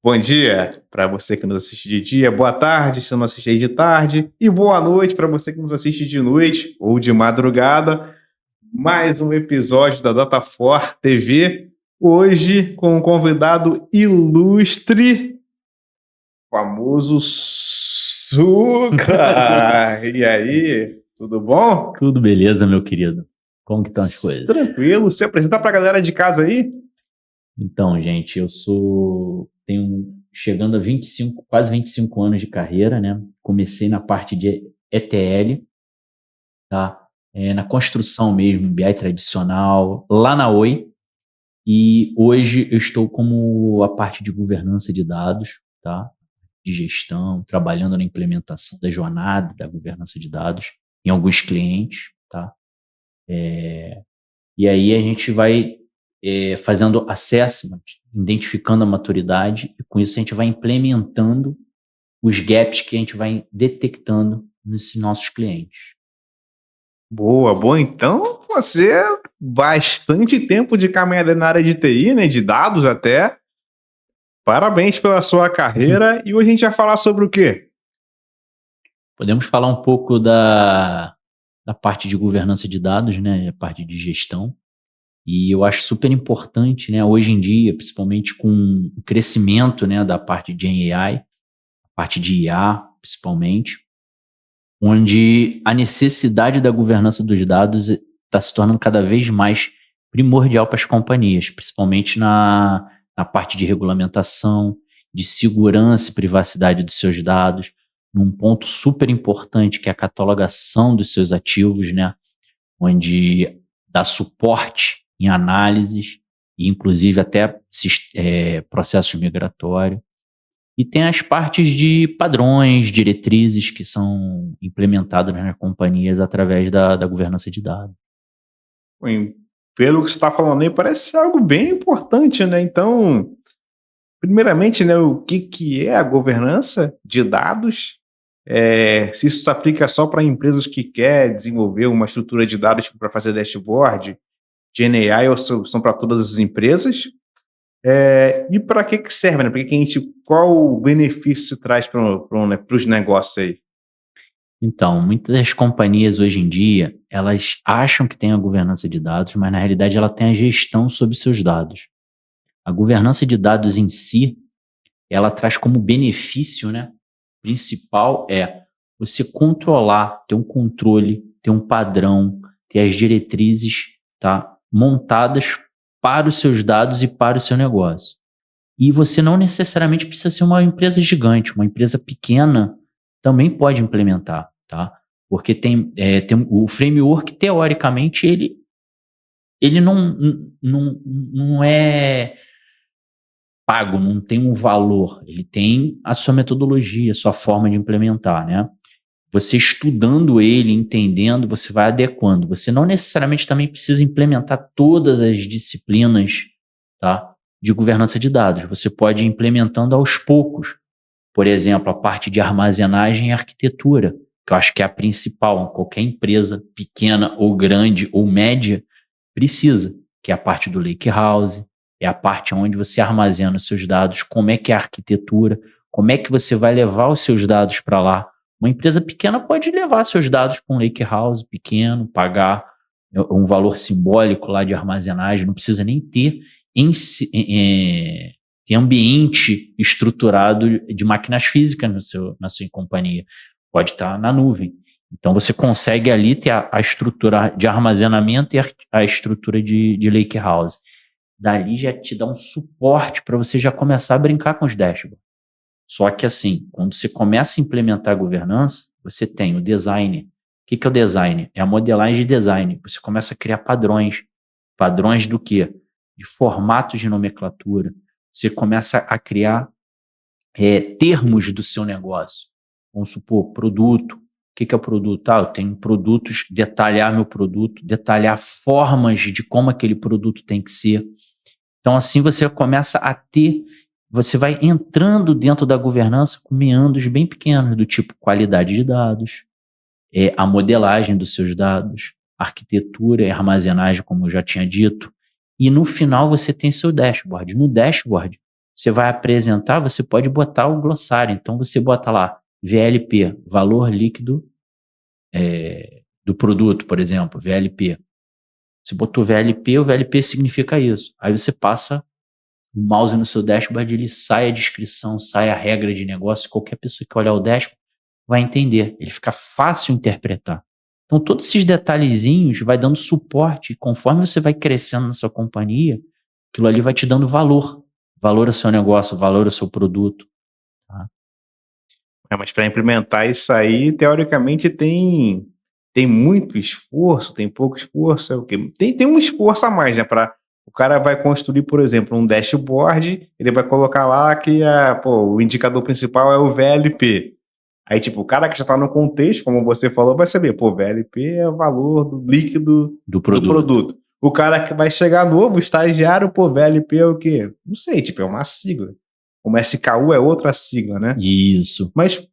Bom dia para você que nos assiste de dia, boa tarde se não assiste aí de tarde, e boa noite para você que nos assiste de noite ou de madrugada. Mais um episódio da Datafor TV, hoje com um convidado ilustre, famoso Sucra. E aí, tudo bom? Tudo beleza, meu querido? Como que estão as coisas? Tranquilo, se apresenta para a galera de casa aí. Então, gente, tenho chegando a 25, quase 25 anos de carreira, né? Comecei na parte de ETL, tá? Na construção mesmo, BI tradicional, lá na Oi. E hoje eu estou como a parte de governança de dados, tá? De gestão, trabalhando na implementação da jornada da governança de dados em alguns clientes, tá? E aí a gente vai fazendo assessment, identificando a maturidade, e com isso a gente vai implementando os gaps que a gente vai detectando nesses nossos clientes. Boa, boa. Então, você bastante tempo de caminhada na área de TI, né? De dados até. Parabéns pela sua carreira. E hoje a gente vai falar sobre o quê? Podemos falar um pouco da parte de governança de dados, né? A parte de gestão. E eu acho super importante, né? Hoje em dia, principalmente com o crescimento, né, da parte de AI, a parte de IA, principalmente, onde a necessidade da governança dos dados está se tornando cada vez mais primordial para as companhias, principalmente na parte de regulamentação, de segurança e privacidade dos seus dados, num ponto super importante que é a catalogação dos seus ativos, né? Onde dá suporte em análises, e inclusive até processos migratórios. E tem as partes de padrões, diretrizes que são implementadas nas companhias através da governança de dados. Bem, pelo que você está falando aí, parece ser algo bem importante, né? Então, primeiramente, né, o que é a governança de dados? Se isso se aplica só para empresas que querem desenvolver uma estrutura de dados para fazer dashboard, GenAI, ou são para todas as empresas? E para que serve, né? Qual o benefício traz para os negócios aí? Então, muitas das companhias hoje em dia, elas acham que tem a governança de dados, mas na realidade ela tem a gestão sobre seus dados. A governança de dados em si, ela traz como benefício, né, principal você controlar, ter um controle, ter um padrão, ter as diretrizes, tá, montadas para os seus dados e para o seu negócio. E você não necessariamente precisa ser uma empresa gigante, uma empresa pequena também pode implementar, tá? Porque tem o framework, teoricamente, ele não é pago, não tem um valor, ele tem a sua metodologia, a sua forma de implementar, né? Você estudando ele, entendendo, você vai adequando. Você não necessariamente também precisa implementar todas as disciplinas, tá, de governança de dados. Você pode ir implementando aos poucos. Por exemplo, a parte de armazenagem e arquitetura, que eu acho que é a principal. Qualquer empresa, pequena ou grande ou média, precisa, que é a parte do lakehouse, é a parte onde você armazena os seus dados, como é que é a arquitetura, como é que você vai levar os seus dados para lá. Uma empresa pequena pode levar seus dados para um lakehouse pequeno, pagar um valor simbólico lá de armazenagem, não precisa nem ter tem ambiente estruturado de máquinas físicas na sua companhia. Pode estar na nuvem. Então, você consegue ali ter a estrutura de armazenamento e a estrutura de lakehouse. Dali já te dá um suporte para você já começar a brincar com os dashboards. Só que assim, quando você começa a implementar a governança, você tem o design. O que é o design? É a modelagem de design. Você começa a criar padrões. Padrões do quê? De formatos de nomenclatura. Você começa a criar termos do seu negócio. Vamos supor, produto. O que é o produto? Eu tenho produtos, detalhar meu produto, detalhar formas de como aquele produto tem que ser. Então, assim, você começa a você vai entrando dentro da governança com meandros bem pequenos, do tipo qualidade de dados, a modelagem dos seus dados, arquitetura e armazenagem, como eu já tinha dito. E no final você tem seu dashboard. No dashboard, você vai apresentar, você pode botar o glossário. Então, você bota lá, VLP, valor líquido do produto, por exemplo, VLP. Você botou VLP, o VLP significa isso. Aí você passa o mouse no seu dashboard, ele sai a descrição, sai a regra de negócio. Qualquer pessoa que olhar o dashboard vai entender. Ele fica fácil interpretar. Então, todos esses detalhezinhos vai dando suporte. E conforme você vai crescendo na sua companhia, aquilo ali vai te dando valor. Valor ao seu negócio, valor ao seu produto. Tá? Mas para implementar isso aí, teoricamente, tem muito esforço, tem pouco esforço, é o quê? Tem um esforço a mais, né? O cara vai construir, por exemplo, um dashboard, ele vai colocar lá que o indicador principal é o VLP. Aí, tipo, o cara que já está no contexto, como você falou, vai saber, VLP é o valor do líquido Do do produto. produto. O cara que vai chegar novo, estagiário, VLP é o quê? Não sei, tipo, é uma sigla. Como SKU é outra sigla, né? Isso. Mas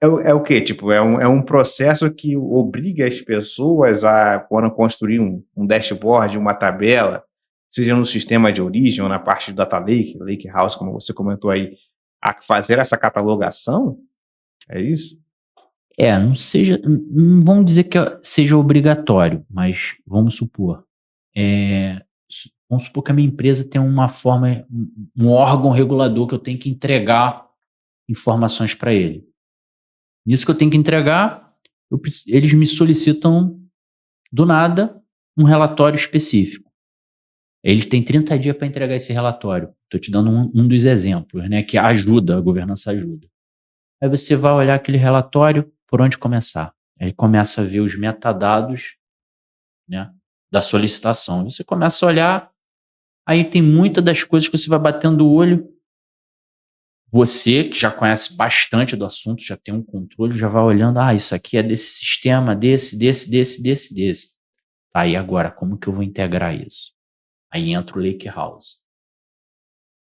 é o quê? Tipo, é um processo que obriga as pessoas a, quando construir um dashboard, uma tabela, seja no sistema de origem ou na parte do Data Lake, Lake House, como você comentou aí, a fazer essa catalogação? É isso? Não vamos dizer que seja obrigatório, mas vamos supor. Vamos supor que a minha empresa tem uma forma, um órgão regulador que eu tenho que entregar informações para ele. Nisso que eu tenho que entregar, eles me solicitam, do nada, um relatório específico. Eles têm 30 dias para entregar esse relatório. Estou te dando um dos exemplos, né, que ajuda, a governança ajuda. Aí você vai olhar aquele relatório, por onde começar? Aí começa a ver os metadados, né, da solicitação. Você começa a olhar, aí tem muitas das coisas que você vai batendo o olho. Você, que já conhece bastante do assunto, já tem um controle, já vai olhando, isso aqui é desse sistema, desse. Tá, e agora, como que eu vou integrar isso? Aí entra o Lakehouse.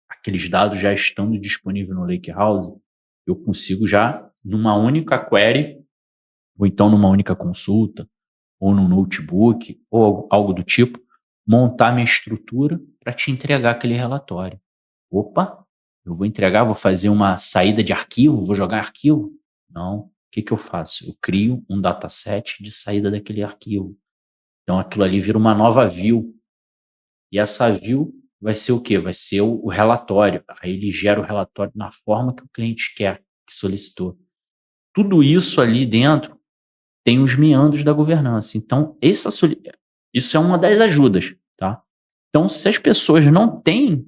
Aqueles dados já estando disponíveis no Lakehouse, eu consigo já, numa única query, ou então numa única consulta, ou num notebook, ou algo do tipo, montar minha estrutura para te entregar aquele relatório. Opa, eu vou entregar, vou fazer uma saída de arquivo, vou jogar arquivo? Não. O que eu faço? Eu crio um dataset de saída daquele arquivo. Então aquilo ali vira uma nova view. E essa view vai ser o quê? Vai ser o relatório. Aí ele gera o relatório na forma que o cliente quer, que solicitou. Tudo isso ali dentro tem os meandros da governança. Então, isso é uma das ajudas, tá? Então, se as pessoas não têm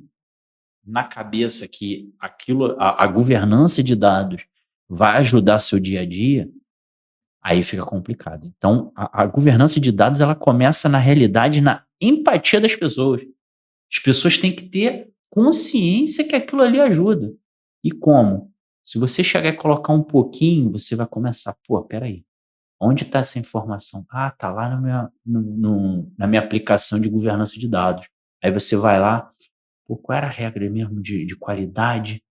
na cabeça que a governança de dados vai ajudar seu dia a dia, aí fica complicado. Então, a governança de dados, ela começa na realidade, na empatia das pessoas. As pessoas têm que ter consciência que aquilo ali ajuda. E como? Se você chegar e colocar um pouquinho, você vai começar, peraí, onde está essa informação? Está lá na minha aplicação de governança de dados. Aí você vai lá, qual era a regra mesmo de qualidade?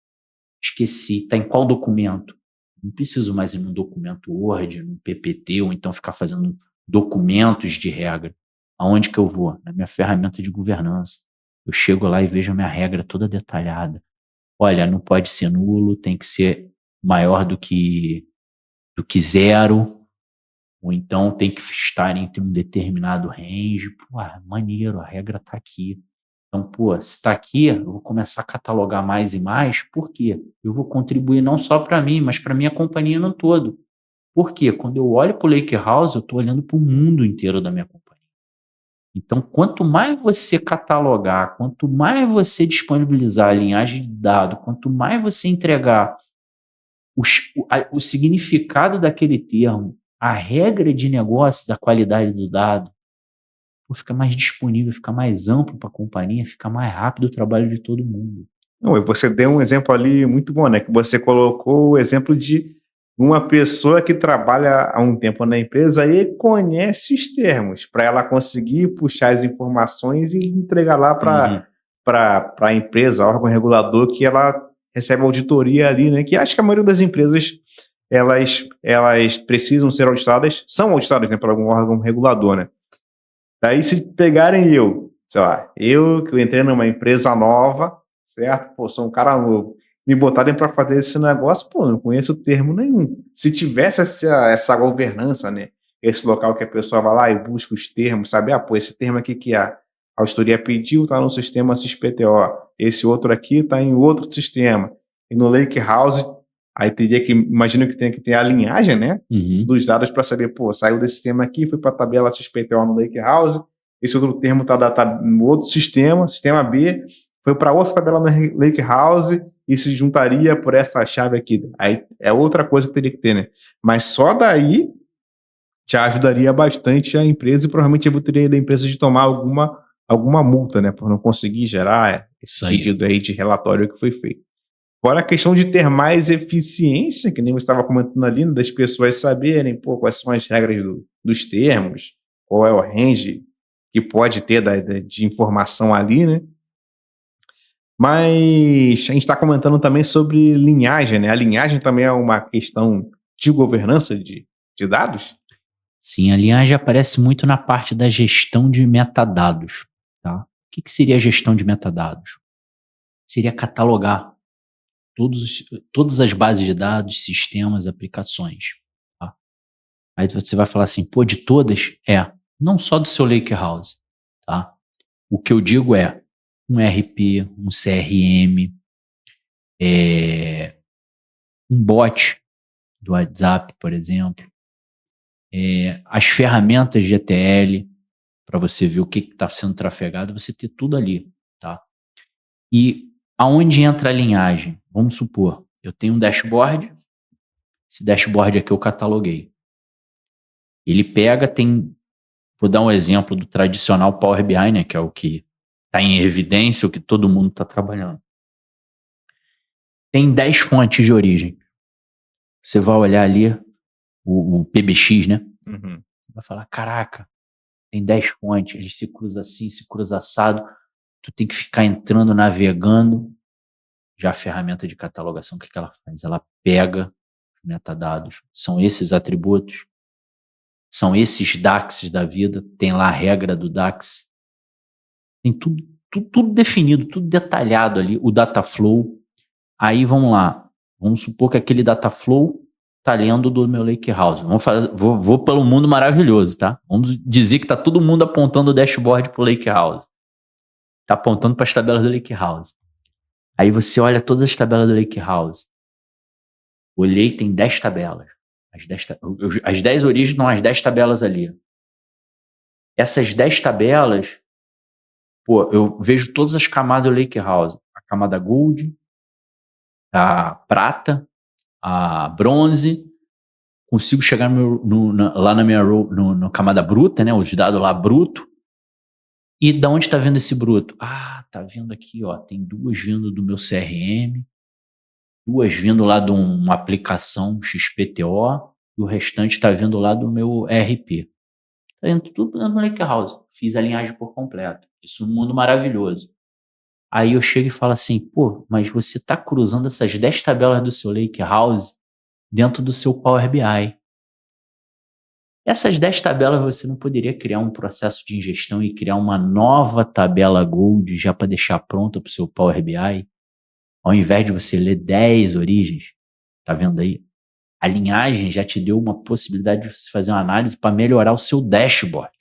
Esqueci, está em qual documento? Não preciso mais ir num documento Word, num PPT, ou então ficar fazendo documentos de regra. Aonde que eu vou? Na minha ferramenta de governança. Eu chego lá e vejo a minha regra toda detalhada. Olha, não pode ser nulo, tem que ser maior do que 0, ou então tem que estar entre um determinado range. Maneiro, a regra está aqui. Então, se está aqui, eu vou começar a catalogar mais e mais. Por quê? Eu vou contribuir não só para mim, mas para a minha companhia no todo. Por quê? Quando eu olho para o Lakehouse, eu estou olhando para o mundo inteiro da minha companhia. Então, quanto mais você catalogar, quanto mais você disponibilizar a linhagem de dados, quanto mais você entregar o significado daquele termo, a regra de negócio da qualidade do dado, fica mais disponível, fica mais amplo para a companhia, fica mais rápido o trabalho de todo mundo. Não, e você deu um exemplo ali muito bom, né? Que você colocou o exemplo de uma pessoa que trabalha há um tempo na empresa e conhece os termos, para ela conseguir puxar as informações e entregar lá para a empresa, órgão regulador, que ela recebe auditoria ali, né? Que acho que a maioria das empresas elas precisam ser auditadas, são auditadas, né, por algum órgão regulador, né? Aí se pegarem sei lá, eu que entrei numa empresa nova, certo? Pô, sou um cara novo. Me botarem para fazer esse negócio, pô, não conheço termo nenhum. Se tivesse essa governança, né? Esse local que a pessoa vai lá e busca os termos, sabe? Pô, esse termo aqui que a auditoria pediu tá no sistema XPTO. Esse outro aqui tá em outro sistema. E no Lakehouse, aí teria que, imagino que tem que ter a linhagem, né? Dos dados para saber, pô, saiu desse sistema aqui, foi para a tabela XPTO no Lakehouse, esse outro termo tá no outro sistema, sistema B, foi para outra tabela no Lakehouse e se juntaria por essa chave aqui. Aí é outra coisa que teria que ter, né? Mas só daí já ajudaria bastante a empresa e provavelmente evitaria da empresa de tomar alguma multa, né? Por não conseguir gerar esse pedido aí de relatório que foi feito. Fora a questão de ter mais eficiência, que nem você estava comentando ali, né, das pessoas saberem, pô, quais são as regras dos termos, qual é o range que pode ter de informação ali, né? Mas a gente está comentando também sobre linhagem, né? A linhagem também é uma questão de governança de dados? Sim, a linhagem aparece muito na parte da gestão de metadados. Tá? O que seria a gestão de metadados? Seria catalogar todas as bases de dados, sistemas, aplicações. Tá? Aí você vai falar assim, pô, de todas? Não só do seu Lakehouse. Tá? O que eu digo é um ERP, um CRM, um bot do WhatsApp, por exemplo, as ferramentas de ETL, para você ver o que está sendo trafegado, você ter tudo ali. Tá? E aonde entra a linhagem? Vamos supor, eu tenho um dashboard, esse dashboard aqui eu cataloguei. Ele pega, vou dar um exemplo do tradicional Power BI, né, que é o que está em evidência, o que todo mundo está trabalhando. Tem 10 fontes de origem. Você vai olhar ali o PBX, né? Uhum. Vai falar, caraca, tem 10 fontes, ele se cruza assim, se cruza assado, tu tem que ficar entrando, navegando. Já a ferramenta de catalogação, o que ela faz? Ela pega metadados, são esses atributos, são esses DAXs da vida, tem lá a regra do DAX, tem tudo definido, tudo detalhado ali, o data flow. Aí vamos lá, vamos supor que aquele data flow está lendo do meu Lakehouse. Vou pelo mundo maravilhoso, tá? Vamos dizer que está todo mundo apontando o dashboard para o Lakehouse. Está apontando para as tabelas do Lakehouse. Aí você olha todas as tabelas do Lakehouse. Olhei, tem 10 tabelas. As 10 origens estão as 10 tabelas ali. Essas 10 tabelas, pô, eu vejo todas as camadas do Lakehouse. A camada Gold, a Prata, a Bronze. Consigo chegar lá na minha na camada bruta, né? Os dados lá bruto. E da onde está vindo esse bruto? Tá vindo aqui, ó. Tem 2 vindo do meu CRM, 2 vindo lá de uma aplicação XPTO, e o restante está vindo lá do meu ERP. Está indo tudo dentro do Lakehouse. Fiz a linhagem por completo. Isso é um mundo maravilhoso. Aí eu chego e falo assim, pô, mas você está cruzando essas 10 tabelas do seu Lakehouse dentro do seu Power BI. Essas 10 tabelas você não poderia criar um processo de ingestão e criar uma nova tabela Gold já para deixar pronta para o seu Power BI? Ao invés de você ler 10 origens, tá vendo aí? A linhagem já te deu uma possibilidade de você fazer uma análise para melhorar o seu dashboard.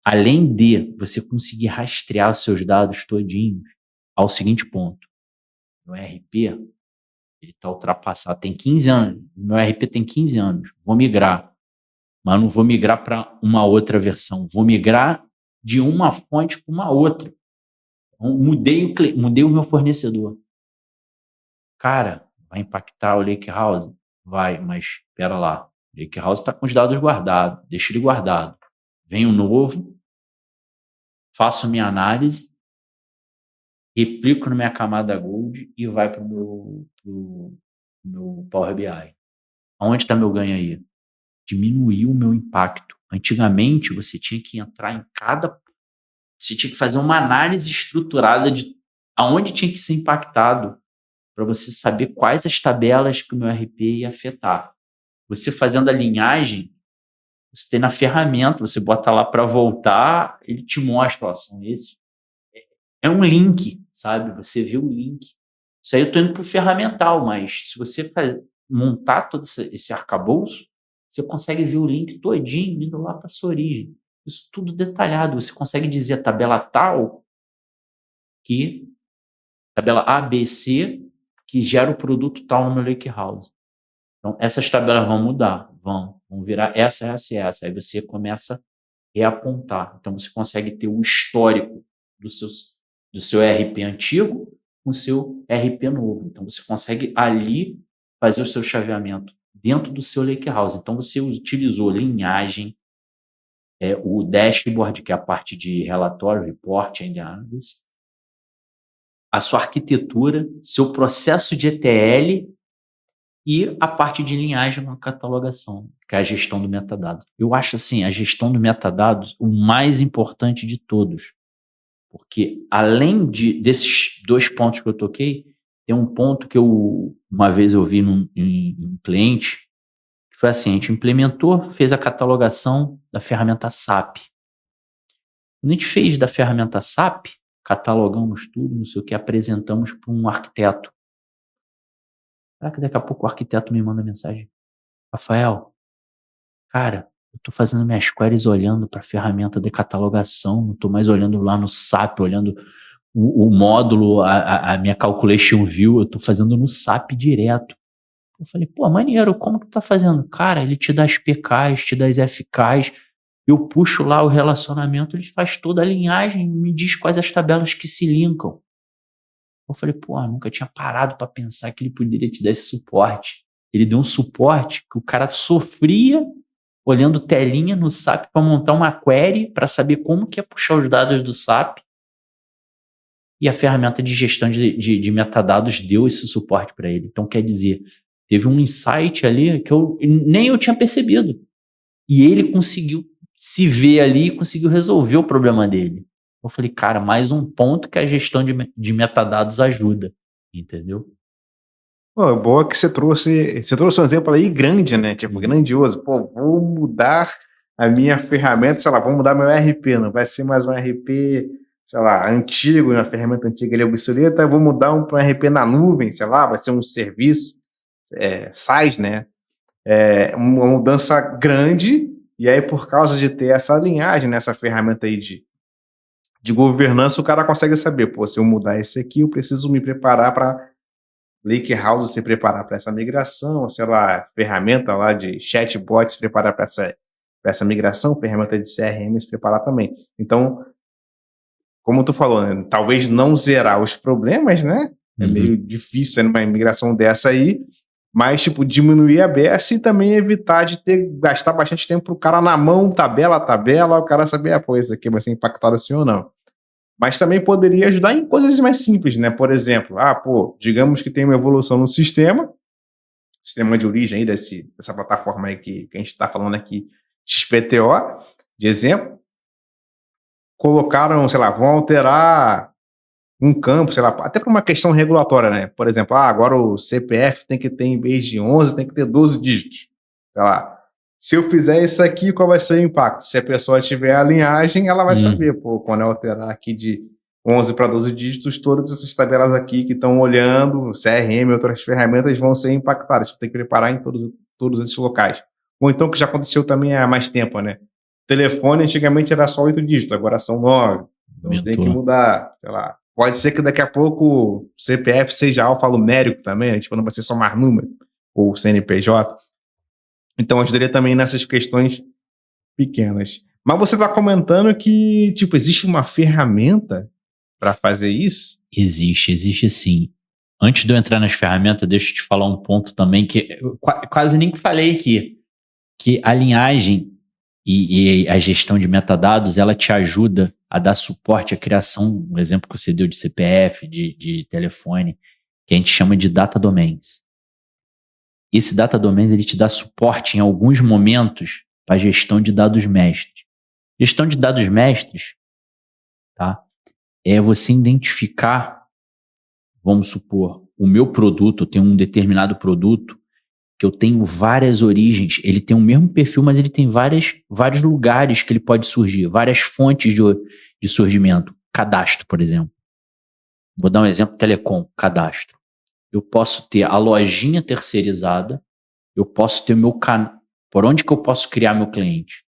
Além de você conseguir rastrear os seus dados todinhos ao seguinte ponto. No ERP, ele está ultrapassado, tem 15 anos. Meu ERP tem 15 anos. Vou migrar. Mas não vou migrar para uma outra versão. Vou migrar de uma fonte para uma outra. Então, mudei o meu fornecedor. Cara, vai impactar o Lakehouse? Vai, mas espera lá. O Lakehouse está com os dados guardados. Deixa ele guardado. Vem o novo, faço minha análise, replico na minha camada Gold e vai para o meu Power BI. Aonde está meu ganho aí? Diminuiu o meu impacto. Antigamente, você tinha que entrar em você tinha que fazer uma análise estruturada de aonde tinha que ser impactado para você saber quais as tabelas que o meu RP ia afetar. Você fazendo a linhagem, você tem na ferramenta, você bota lá para voltar, ele te mostra, ó, são esses. É um link, sabe? Você vê o link. Isso aí eu estou indo para o ferramental, mas se você montar todo esse arcabouço, você consegue ver o link todinho indo lá para a sua origem. Isso tudo detalhado. Você consegue dizer a tabela tal, tabela A, B, C, que gera o produto tal no meu lakehouse. Então, essas tabelas vão mudar, vão virar essa. Aí você começa a reapontar. Então, você consegue ter o histórico do seu ERP antigo com o seu ERP novo. Então, você consegue ali fazer o seu chaveamento dentro do seu lakehouse. Então, você utilizou linhagem, o dashboard, que é a parte de relatório, report and analysis, a sua arquitetura, seu processo de ETL e a parte de linhagem com a catalogação, que é a gestão do metadado. Eu acho assim, a gestão do metadados o mais importante de todos. Porque além desses 2 pontos que eu toquei, tem um ponto que uma vez eu vi em um cliente, que foi assim, a gente implementou, fez a catalogação da ferramenta SAP. Quando a gente fez da ferramenta SAP, catalogamos tudo, não sei o que, apresentamos para um arquiteto. Será que daqui a pouco o arquiteto me manda mensagem? Rafael, cara, eu estou fazendo minhas queries olhando para a ferramenta de catalogação, não estou mais olhando lá no SAP, olhando o módulo, a minha calculation view, eu estou fazendo no SAP direto. Eu falei, pô, maneiro, como que tu tá fazendo? Cara, ele te dá as PKs, te dá as FKs, eu puxo lá o relacionamento, ele faz toda a linhagem, me diz quais as tabelas que se linkam. Eu falei, pô, nunca tinha parado para pensar que ele poderia te dar esse suporte. Ele deu um suporte que o cara sofria olhando telinha no SAP para montar uma query para saber como que é puxar os dados do SAP. E a ferramenta de gestão de metadados deu esse suporte para ele. Então, quer dizer, teve um insight ali que nem eu tinha percebido. E ele conseguiu se ver ali e conseguiu resolver o problema dele. Eu falei, cara, mais um ponto que a gestão de metadados ajuda, entendeu? Pô, boa que você trouxe um exemplo aí grande, né? Tipo, grandioso. Pô, vou mudar a minha ferramenta, sei lá, vou mudar meu RP, não vai ser mais um RP, sei lá, antigo, uma ferramenta antiga ali obsoleta, eu vou mudar para um RP na nuvem, sei lá, vai ser um serviço, SaaS, né? Uma mudança grande, e aí por causa de ter essa linhagem nessa ferramenta aí de governança, o cara consegue saber, pô, se eu mudar esse aqui, eu preciso me preparar para lakehouse se preparar para essa migração, sei lá, ferramenta lá de chatbot se preparar para essa migração, ferramenta de CRM se preparar também. Então, como tu falou, né, talvez não zerar os problemas, né? É meio difícil numa migração dessa aí, mas, tipo, diminuir a BS e também evitar de gastar bastante tempo pro cara na mão, tabela a tabela, o cara saber, pô, isso aqui vai ser impactado assim ou não. Mas também poderia ajudar em coisas mais simples, né? Por exemplo, digamos que tem uma evolução no sistema de origem aí dessa plataforma aí que a gente está falando aqui, XPTO, de exemplo. Colocaram, sei lá, vão alterar um campo, sei lá, até para uma questão regulatória, né? Por exemplo, agora o CPF tem que ter, em vez de 11, tem que ter 12 dígitos. Sei lá. Se eu fizer isso aqui, qual vai ser o impacto? Se a pessoa tiver a linhagem, ela vai saber, pô, quando eu alterar aqui de 11 para 12 dígitos, todas essas tabelas aqui que estão olhando, CRM e outras ferramentas vão ser impactadas. Tem que preparar em todos esses locais. Ou então, que já aconteceu também há mais tempo, né? Telefone, antigamente era só 8 dígitos, agora são 9. Então tem que mudar, sei lá. Pode ser que daqui a pouco o CPF seja alfanumérico também, né? Tipo, não vai ser só mais número, ou CNPJ. Então, ajudaria também nessas questões pequenas. Mas você está comentando que, tipo, existe uma ferramenta para fazer isso? Existe sim. Antes de eu entrar nas ferramentas, deixa eu te falar um ponto também que eu quase nem falei aqui, que a linhagem e a gestão de metadados, ela te ajuda a dar suporte à criação, um exemplo que você deu de CPF, de telefone, que a gente chama de data domains. Esse data domains, ele te dá suporte em alguns momentos para a gestão de dados mestres. Gestão de dados mestres, tá? É você identificar, vamos supor, o meu produto, eu tenho um determinado produto que eu tenho várias origens, ele tem o mesmo perfil, mas ele tem vários lugares que ele pode surgir, várias fontes de surgimento. Cadastro, por exemplo. Vou dar um exemplo, telecom, cadastro. Eu posso ter a lojinha terceirizada, eu posso ter o meu canal. Por onde que eu posso criar meu cliente?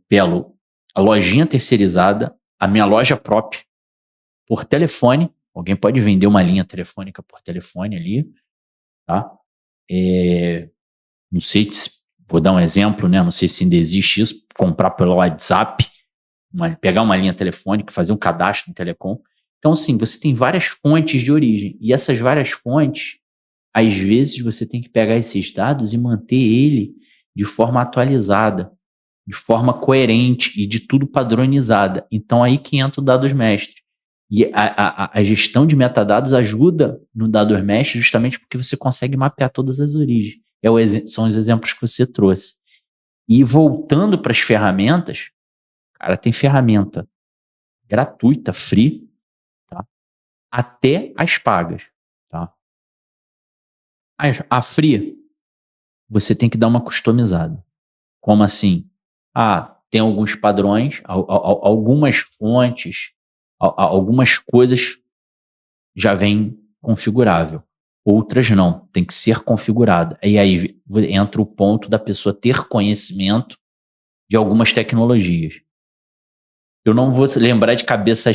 Pelo a lojinha terceirizada, a minha loja própria, por telefone. Alguém pode vender uma linha telefônica por telefone ali, tá? Não sei se, vou dar um exemplo, né? Não sei se ainda existe isso, comprar pelo WhatsApp, pegar uma linha telefônica, fazer um cadastro no telecom. Então, sim, você tem várias fontes de origem. E essas várias fontes, às vezes, você tem que pegar esses dados e manter ele de forma atualizada, de forma coerente e de tudo padronizada. Então, aí que entra o dados mestre. E a gestão de metadados ajuda no dados mestre justamente porque você consegue mapear todas as origens. São os exemplos que você trouxe. E voltando para as ferramentas, cara, tem ferramenta gratuita, free, tá? Até as pagas, tá? A free, você tem que dar uma customizada. Como assim? Tem alguns padrões, algumas fontes, algumas coisas já vem configurável. Outras não, tem que ser configurada. E aí entra o ponto da pessoa ter conhecimento de algumas tecnologias. Eu não vou lembrar de cabeça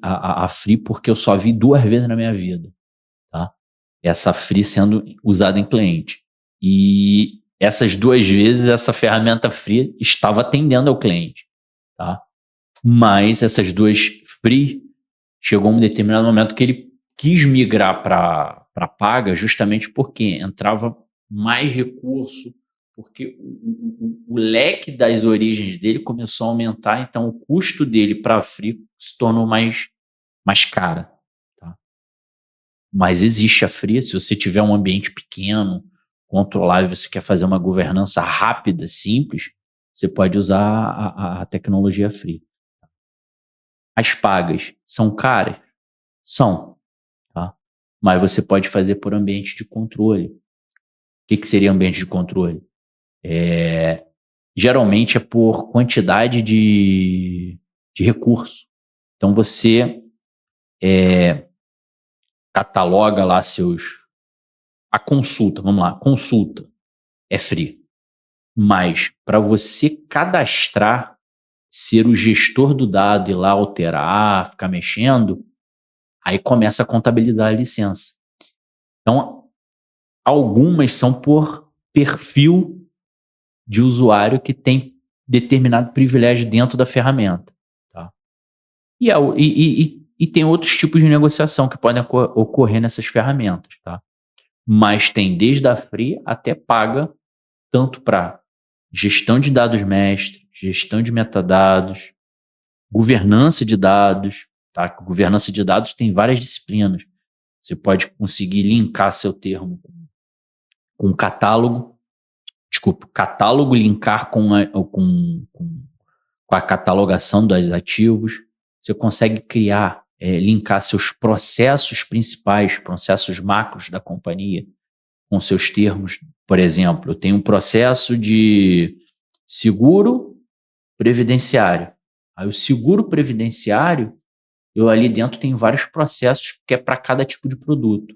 a Free porque eu só vi 2 vezes na minha vida, tá? Essa Free sendo usada em cliente. E essas 2 vezes essa ferramenta Free estava atendendo ao cliente, tá? Mas essas 2 Free chegou um determinado momento que ele quis migrar para paga justamente porque entrava mais recurso, porque o leque das origens dele começou a aumentar, então o custo dele para a Free se tornou mais cara. Tá? Mas existe a Free, se você tiver um ambiente pequeno, controlável, você quer fazer uma governança rápida, simples, você pode usar a tecnologia Free. As pagas são caras? São. Tá? Mas você pode fazer por ambiente de controle. O que seria ambiente de controle? Geralmente é por quantidade de recurso. Então você cataloga lá a consulta, vamos lá, consulta é free. Mas para você cadastrar, ser o gestor do dado e lá alterar, ficar mexendo, aí começa a contabilizar a licença. Então, algumas são por perfil de usuário que tem determinado privilégio dentro da ferramenta. Tá? E tem outros tipos de negociação que podem ocorrer nessas ferramentas. Tá? Mas tem desde a free até paga, tanto para gestão de dados mestre, gestão de metadados, governança de dados. Tá? Governança de dados tem várias disciplinas. Você pode conseguir linkar seu termo com catálogo. Desculpa, catálogo linkar com a catalogação dos ativos. Você consegue criar, linkar seus processos principais, processos macros da companhia com seus termos. Por exemplo, eu tenho um processo de seguro previdenciário. Aí o seguro previdenciário, eu ali dentro tenho vários processos que é para cada tipo de produto.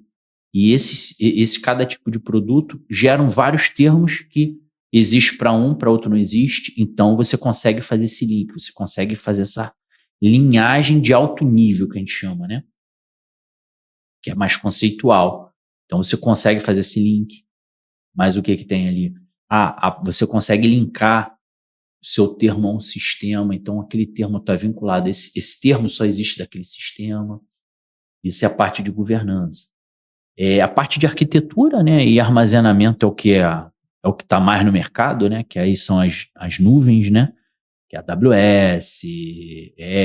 E esse cada tipo de produto geram vários termos que existe para um, para outro não existe. Então, você consegue fazer esse link, você consegue fazer essa linhagem de alto nível, que a gente chama, né? Que é mais conceitual. Então, você consegue fazer esse link. Mas o que tem ali? Você consegue linkar o seu termo a um sistema. Então, aquele termo está vinculado. Esse termo só existe daquele sistema. Isso é a parte de governança. A parte de arquitetura, né, e armazenamento é o que está mais no mercado, né, que aí são as nuvens, né, que é a AWS,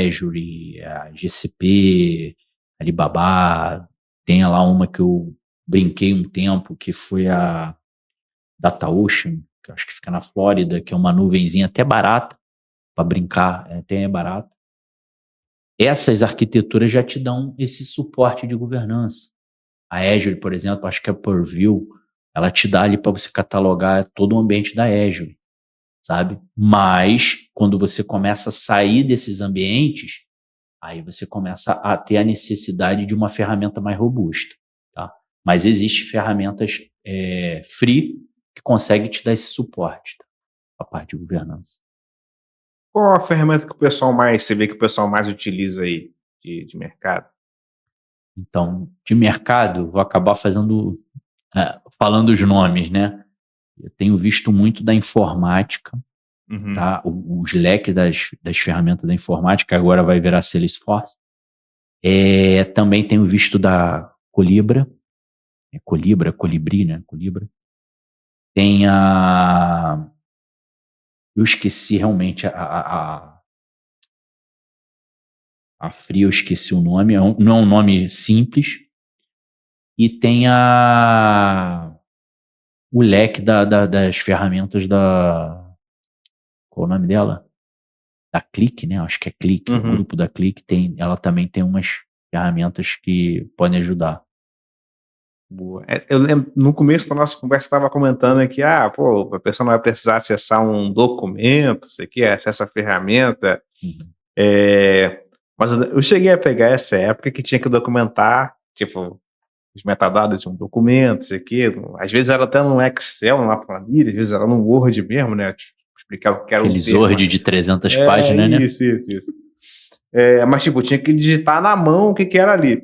Azure, a GCP, Alibaba. Tem lá uma que eu brinquei um tempo, que foi a DataOcean, que eu acho que fica na Flórida, que é uma nuvenzinha até barata para brincar, até é barato. Essas arquiteturas já te dão esse suporte de governança. A Azure, por exemplo, acho que a Purview, ela te dá ali para você catalogar todo o ambiente da Azure, sabe? Mas, quando você começa a sair desses ambientes, aí você começa a ter a necessidade de uma ferramenta mais robusta, tá? Mas existem ferramentas free que conseguem te dar esse suporte, tá? A parte de governança. Qual a ferramenta que você vê que o pessoal mais utiliza aí de mercado? Então, de mercado, vou acabar falando os nomes, né? Eu tenho visto muito da informática, Uhum. tá? Os leques das ferramentas da informática agora vai virar Salesforce. Também tenho visto da Colibra, Colibri, né? Colibra. Tem eu esqueci realmente a Free, eu esqueci o nome, não é um nome simples. E tem o leque das ferramentas qual é o nome dela? Da Click, né? Acho que é Click, o Uhum. grupo da Click ela também tem umas ferramentas que podem ajudar. Boa. Eu lembro, no começo da nossa conversa, estava comentando aqui, pô, a pessoa não vai precisar acessar um documento, você quer acessa a ferramenta. Uhum. Mas eu cheguei a pegar essa época que tinha que documentar, tipo, os metadados de um documento, isso aqui. Às vezes era até no Excel, numa planilha, às vezes era no Word mesmo, né? Tipo, explicar o que era um Aqueles termo. Word de 300 páginas, né? Isso. Mas, tipo, tinha que digitar na mão o que era ali.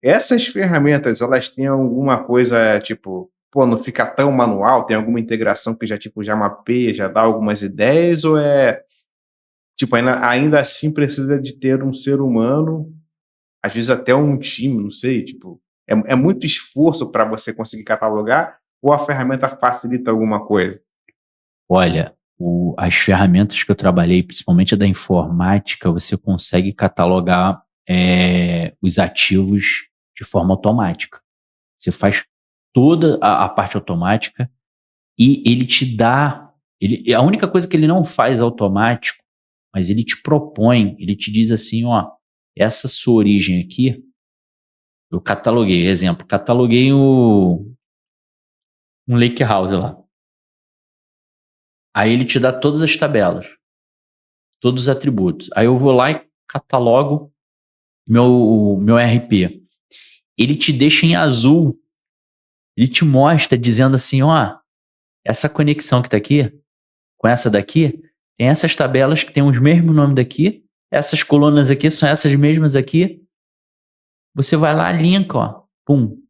Essas ferramentas, elas têm alguma coisa, tipo, pô, não fica tão manual? Tem alguma integração que já, tipo, já mapeia, já dá algumas ideias? Ou tipo, ainda assim precisa de ter um ser humano, às vezes até um time, não sei, tipo, é muito esforço para você conseguir catalogar ou a ferramenta facilita alguma coisa? Olha, as ferramentas que eu trabalhei, principalmente a da informática, você consegue catalogar os ativos de forma automática. Você faz toda a parte automática e ele te dá. A única coisa que ele não faz automático, mas ele te propõe, ele te diz assim: ó, essa sua origem aqui, eu cataloguei, exemplo, cataloguei um lake house lá. Aí ele te dá todas as tabelas, todos os atributos. Aí eu vou lá e catalogo meu RP. Ele te deixa em azul. Ele te mostra dizendo assim, ó, essa conexão que tá aqui, com essa daqui, tem essas tabelas que tem os mesmos nomes daqui, essas colunas aqui são essas mesmas aqui. Você vai lá, linka, ó, pum.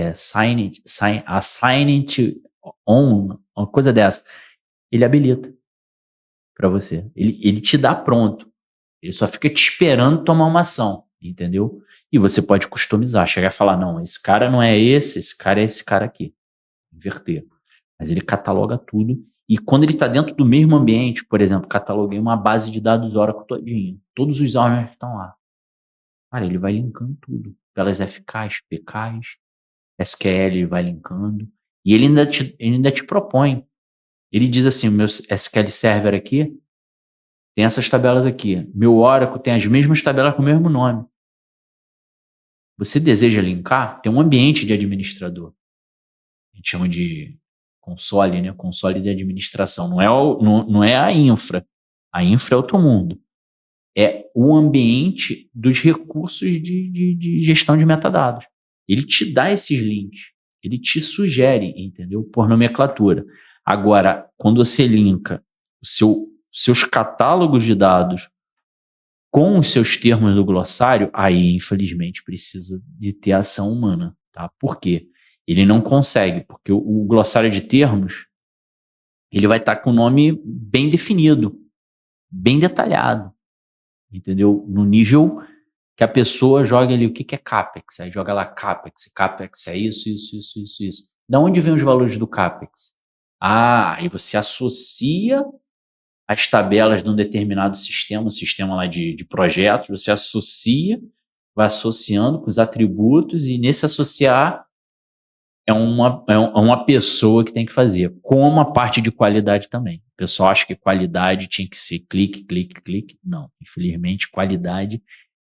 Assign it on, uma coisa dessa. Ele habilita para você. Ele te dá pronto. Ele só fica te esperando tomar uma ação, entendeu? E você pode customizar, chegar e falar, não, esse cara não é esse cara é esse cara aqui. Inverter. Mas ele cataloga tudo. E quando ele está dentro do mesmo ambiente, por exemplo, cataloguei uma base de dados Oracle todinho. Todos os ordens estão lá. Cara, ele vai linkando tudo. Pelas FKs, PKs, SQL, ele vai linkando. E ele ainda te propõe. Ele diz assim, o meu SQL Server aqui tem essas tabelas aqui. Meu Oracle tem as mesmas tabelas com o mesmo nome. Você deseja linkar? Tem um ambiente de administrador. A gente chama de console, né? Console de administração. Não é a infra. A infra é outro mundo. É o ambiente dos recursos de gestão de metadados. Ele te dá esses links. Ele te sugere, entendeu? Por nomenclatura. Agora, quando você linka seus catálogos de dados com os seus termos do glossário, aí, infelizmente, precisa de ter ação humana. Tá? Por quê? Ele não consegue, porque o glossário de termos ele vai estar com o nome bem definido, bem detalhado, entendeu? No nível que a pessoa joga ali o que é CAPEX, aí joga lá CAPEX é isso. Da onde vem os valores do CAPEX? Aí você associa as tabelas de um determinado sistema, um sistema lá de projetos, você associa, vai associando com os atributos e nesse associar é uma pessoa que tem que fazer, como a parte de qualidade também. O pessoal acha que qualidade tinha que ser clique. Não, infelizmente qualidade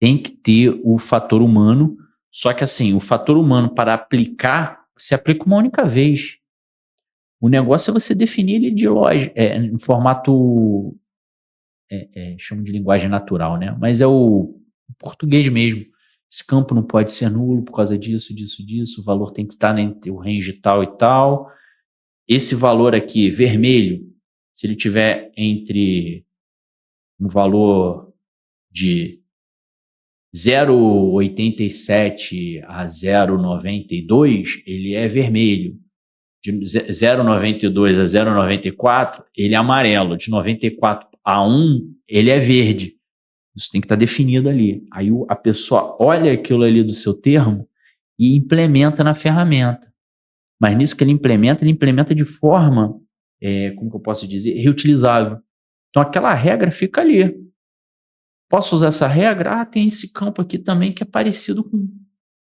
tem que ter o fator humano, só que assim, o fator humano para aplicar, você aplica uma única vez. O negócio é você definir ele de loja, em formato chamo de linguagem natural, né? Mas é o português mesmo. Esse campo não pode ser nulo por causa disso, disso, o valor tem que estar entre o range tal e tal. Esse valor aqui, vermelho, se ele tiver entre um valor de 0,87 a 0,92, ele é vermelho. De 0,92 a 0,94, ele é amarelo. De 94 a 1, ele é verde. Isso tem que estar definido ali. Aí a pessoa olha aquilo ali do seu termo e implementa na ferramenta. Mas nisso que ele implementa de forma, como que eu posso dizer, reutilizável. Então aquela regra fica ali. Posso usar essa regra? Ah, tem esse campo aqui também que é parecido com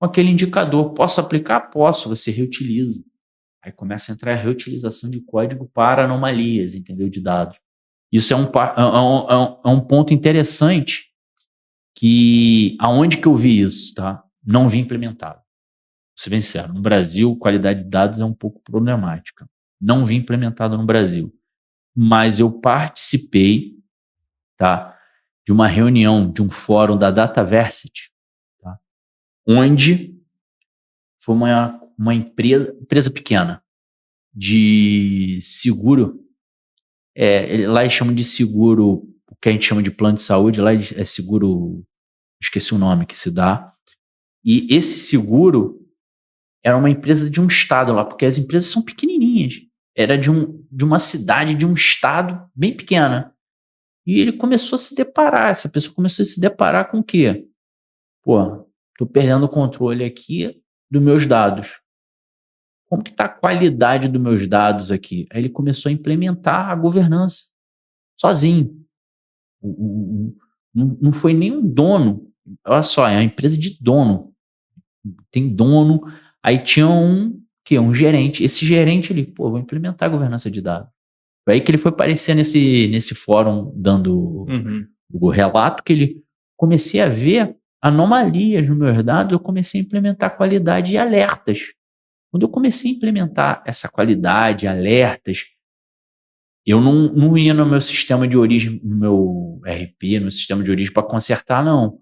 aquele indicador. Posso aplicar? Posso. Você reutiliza. Aí começa a entrar a reutilização de código para anomalias, entendeu? De dados. Isso é um ponto interessante que aonde que eu vi isso, tá? Não vi implementado. Vou ser bem sincero, no Brasil, qualidade de dados é um pouco problemática. Não vi implementado no Brasil. Mas eu participei, tá, de uma reunião, de um fórum da Dataversity, tá, onde foi uma empresa pequena de seguro. Lá eles chamam de seguro, o que a gente chama de plano de saúde, lá é seguro, esqueci o nome que se dá. E esse seguro era uma empresa de um estado lá, porque as empresas são pequenininhas. Era de uma cidade, de um estado bem pequena. E ele começou a se deparar, essa pessoa começou a se deparar com o quê? Pô, tô perdendo o controle aqui dos meus dados. Como que está a qualidade dos meus dados aqui? Aí ele começou a implementar a governança sozinho. Não foi nem um dono. Olha só, é uma empresa de dono. Tem dono. Aí tinha um gerente. Esse gerente, ele, vou implementar a governança de dados. Foi aí que ele foi aparecer nesse fórum, dando o relato, que ele comecei a ver anomalias nos meus dados, eu comecei a implementar qualidade e alertas. Quando eu comecei a implementar essa qualidade, alertas, eu não ia no meu sistema de origem, no meu RP, no sistema de origem para consertar, não.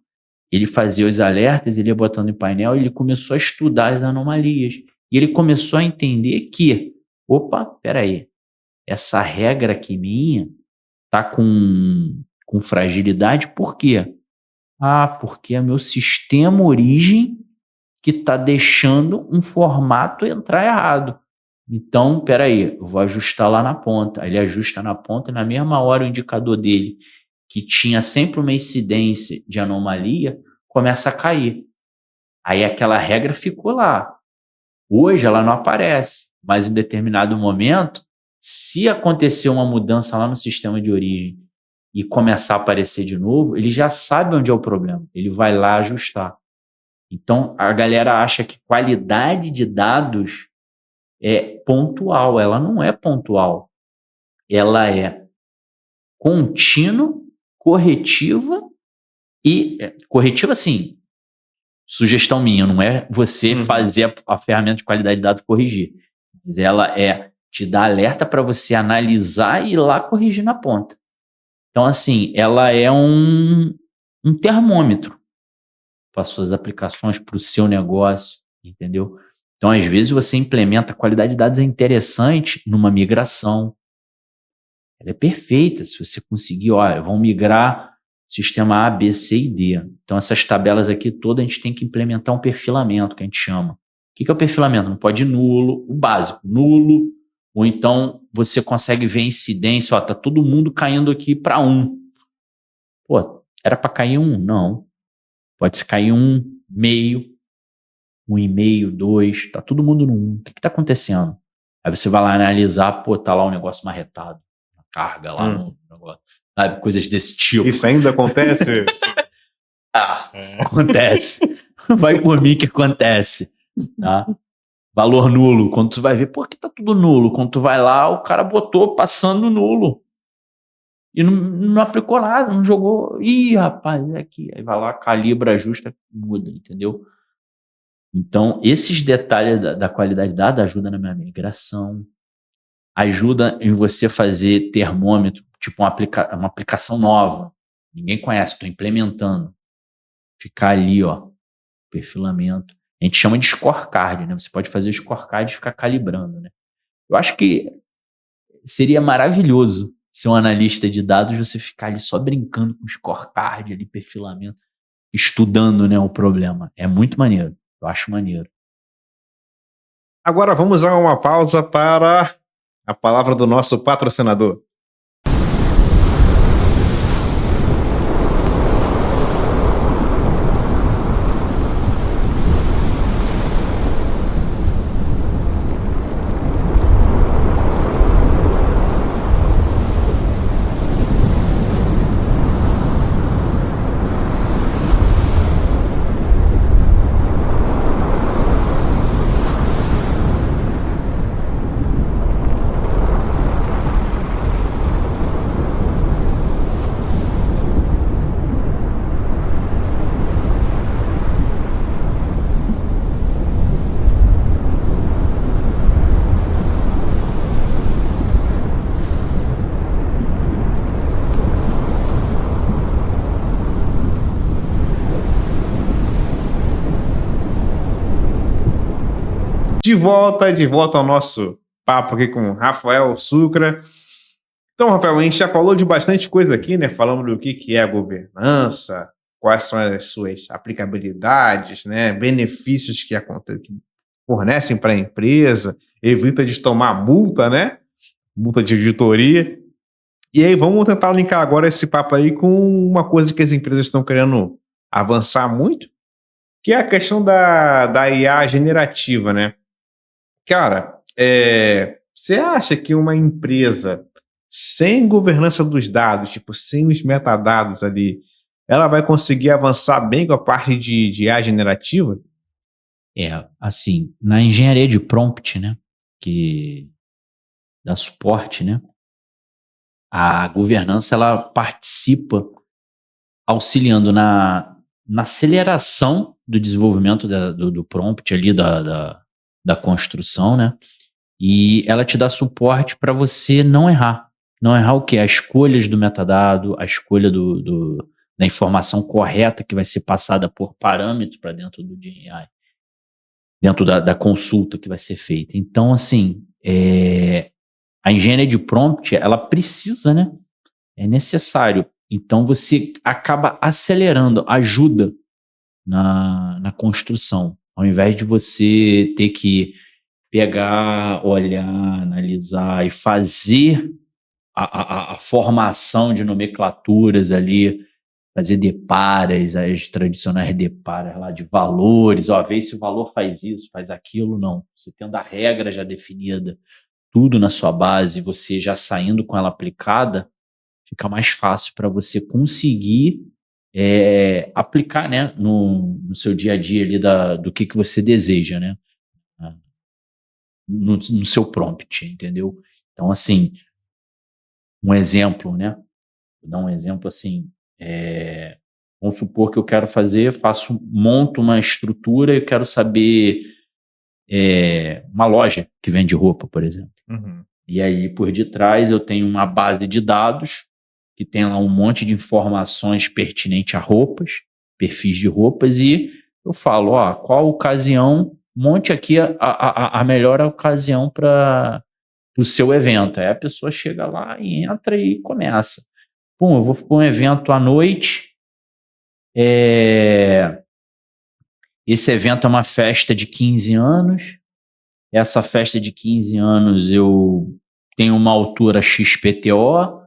Ele fazia os alertas, ele ia botando em painel, e ele começou a estudar as anomalias. E ele começou a entender que, peraí, essa regra aqui minha está com fragilidade, por quê? Porque é meu sistema origem que está deixando um formato entrar errado. Então, peraí, eu vou ajustar lá na ponta. Aí ele ajusta na ponta e na mesma hora o indicador dele, que tinha sempre uma incidência de anomalia, começa a cair. Aí aquela regra ficou lá. Hoje ela não aparece, mas em determinado momento, se acontecer uma mudança lá no sistema de origem e começar a aparecer de novo, ele já sabe onde é o problema. Ele vai lá ajustar. Então, a galera acha que qualidade de dados é pontual. Ela não é pontual. Ela é contínua, corretiva e... corretiva, sim. Sugestão minha, não é você fazer a ferramenta de qualidade de dados corrigir. Mas ela te dá alerta para você analisar e ir lá corrigir na ponta. Então, assim, ela é um termômetro para suas aplicações, para o seu negócio, entendeu? Então, às vezes, você implementa a qualidade de dados é interessante numa migração. Ela é perfeita se você conseguir, vamos migrar sistema A, B, C e D. Então, essas tabelas aqui todas, a gente tem que implementar um perfilamento, que a gente chama. O que é o perfilamento? Não pode nulo, o básico, nulo, ou então você consegue ver a incidência, tá todo mundo caindo aqui para 1. Era para cair 1? Não. Pode ser cair 1,5, 1,5, 2, tá todo mundo no 1. O que tá acontecendo? Aí você vai lá analisar, tá lá um negócio marretado, uma carga lá no negócio, sabe? Coisas desse tipo. Isso ainda acontece? Acontece. Vai por mim que acontece, tá? Valor nulo, quando tu vai ver, por que tá tudo nulo? Quando tu vai lá, o cara botou passando nulo. E não aplicou nada, não jogou. Ih, rapaz, é aqui. Aí vai lá, calibra, ajusta, muda, entendeu? Então, esses detalhes da qualidade de dados ajudam na minha migração, ajuda em você fazer termômetro. tipo uma aplicação nova, ninguém conhece, estou implementando. Ficar ali, ó, perfilamento. A gente chama de scorecard, né? Você pode fazer o scorecard e ficar calibrando, né? Eu acho que seria maravilhoso ser um analista de dados, você ficar ali só brincando com scorecard, ali, perfilamento, estudando, né, o problema. É muito maneiro. Eu acho maneiro. Agora vamos a uma pausa para a palavra do nosso patrocinador. De volta ao nosso papo aqui com Rafael Sucra. Então, Rafael, a gente já falou de bastante coisa aqui, né? Falamos do que é a governança, quais são as suas aplicabilidades, né? Benefícios que fornecem para a empresa, evita de tomar multa, né? Multa de auditoria. E aí, vamos tentar linkar agora esse papo aí com uma coisa que as empresas estão querendo avançar muito, que é a questão da IA generativa, né? Cara, você acha que uma empresa sem governança dos dados, tipo, sem os metadados ali, ela vai conseguir avançar bem com a parte de IA generativa? Assim, na engenharia de prompt, né, que dá suporte, né, a governança, ela participa auxiliando na aceleração do desenvolvimento do prompt ali, da construção, né? E ela te dá suporte para você não errar. Não errar o quê? As escolhas do metadado, a escolha da informação correta que vai ser passada por parâmetro para dentro do GenAI, dentro da consulta que vai ser feita. Então, assim, a engenharia de prompt, ela precisa, né? É necessário. Então, você acaba acelerando, ajuda na construção. Ao invés de você ter que pegar, olhar, analisar e fazer a formação de nomenclaturas ali, fazer deparas, as tradicionais deparas lá de valores, vê se o valor faz isso, faz aquilo, não. Você tendo a regra já definida, tudo na sua base, você já saindo com ela aplicada, fica mais fácil para você conseguir aplicar, né, no seu dia a dia ali do que você deseja, né, no seu prompt, entendeu? Então, assim, um exemplo, né, vou dar um exemplo assim, vamos supor que eu quero monto uma estrutura e eu quero saber uma loja que vende roupa, por exemplo. Uhum. E aí, por detrás, eu tenho uma base de dados que tem lá um monte de informações pertinentes a roupas, perfis de roupas, e eu falo, qual ocasião, monte aqui a melhor ocasião para o seu evento. Aí a pessoa chega lá e entra e começa. Eu vou para um evento à noite, esse evento é uma festa de 15 anos, essa festa de 15 anos eu tenho uma altura XPTO,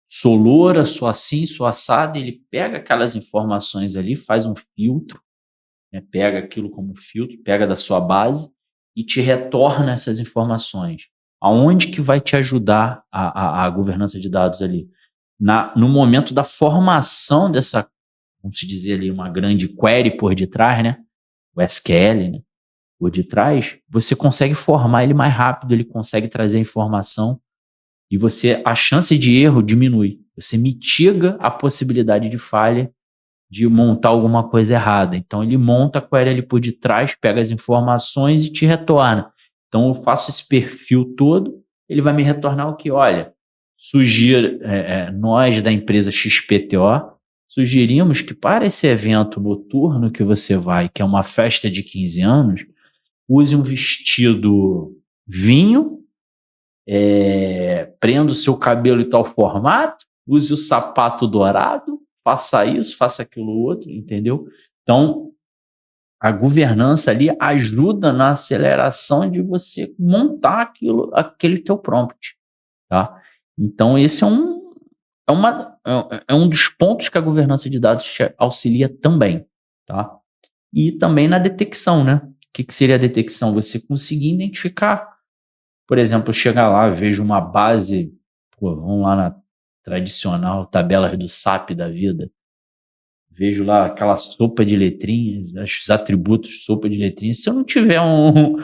sou loura, sou assim, sou assado. Ele pega aquelas informações ali, faz um filtro, né, pega aquilo como filtro, pega da sua base e te retorna essas informações. Aonde que vai te ajudar a governança de dados ali? No momento da formação dessa, vamos dizer ali, uma grande query por detrás, né? O SQL, né? Por detrás, você consegue formar ele mais rápido, ele consegue trazer a informação e a chance de erro diminui. Você mitiga a possibilidade de falha de montar alguma coisa errada. Então, ele monta a query ali por detrás, pega as informações e te retorna. Então, eu faço esse perfil todo ele vai me retornar o que? Olha, nós da empresa XPTO sugerimos que para esse evento noturno que você vai, que é uma festa de 15 anos, use um vestido vinho, prenda o seu cabelo em tal formato, use o sapato dourado, faça isso, faça aquilo outro, entendeu? Então, a governança ali ajuda na aceleração de você montar aquele teu prompt, tá? Então, esse é um dos pontos que a governança de dados te auxilia também, tá? E também na detecção, né? O que seria a detecção? Você conseguir identificar, por exemplo, chegar lá, vejo uma base, vamos lá na tradicional tabelas do SAP da vida, vejo lá aquela sopa de letrinhas, os atributos sopa de letrinhas. Se eu não tiver um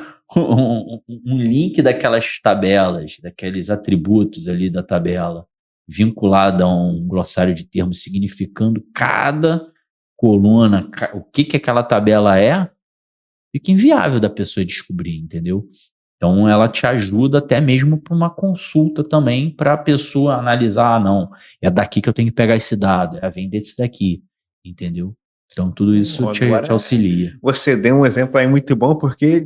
link daquelas tabelas, daqueles atributos ali da tabela, vinculado a um glossário de termos significando cada coluna, o que aquela tabela é, fica inviável da pessoa descobrir, entendeu? Então, ela te ajuda até mesmo para uma consulta também, para a pessoa analisar, não, é daqui que eu tenho que pegar esse dado, vem desse daqui, entendeu? Então, tudo isso te auxilia. Você deu um exemplo aí muito bom, porque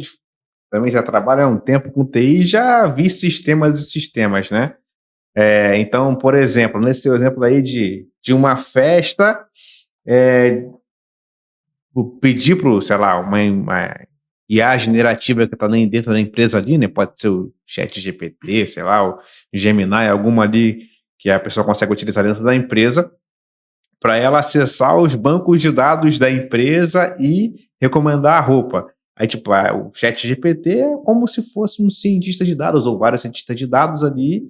também já trabalho há um tempo com TI e já vi sistemas e sistemas, né? Então, por exemplo, nesse seu exemplo aí de uma festa, pedir para, sei lá, uma IA generativa que está dentro da empresa ali, né? Pode ser o ChatGPT, sei lá, o Gemini, alguma ali que a pessoa consegue utilizar dentro da empresa, para ela acessar os bancos de dados da empresa e recomendar a roupa. Aí, tipo, o ChatGPT é como se fosse um cientista de dados, ou vários cientistas de dados ali,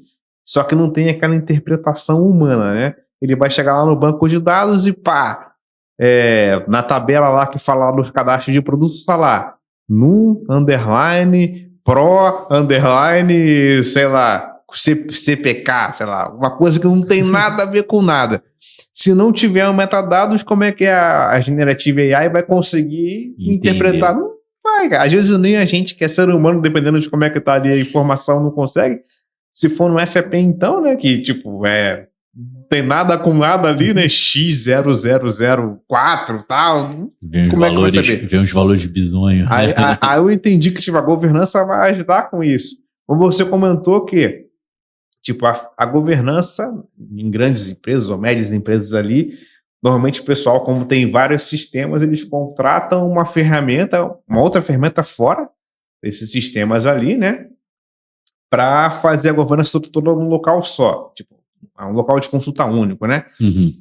só que não tem aquela interpretação humana, né? Ele vai chegar lá no banco de dados e pá, na tabela lá que fala dos cadastros de produtos, está lá, num, underline, pro, underline, sei lá, CPK, sei lá, uma coisa que não tem nada a ver com nada. Se não tiver um metadados, como é que a generativa AI vai conseguir interpretar? Não vai, às vezes nem a gente que é ser humano, dependendo de como é que tá ali a informação, não consegue. Se for no SAP, então, né, que tipo, não tem nada com nada ali, né, X0004 e tal, como é que vai saber? Vem os valores bizonhos. Aí eu entendi que tipo, a governança vai ajudar com isso. Como você comentou que tipo, a governança em grandes empresas ou médias empresas ali, normalmente o pessoal, como tem vários sistemas, eles contratam uma outra ferramenta fora desses sistemas ali, né? Para fazer a governança toda num local só. Tipo, um local de consulta único, né? Uhum.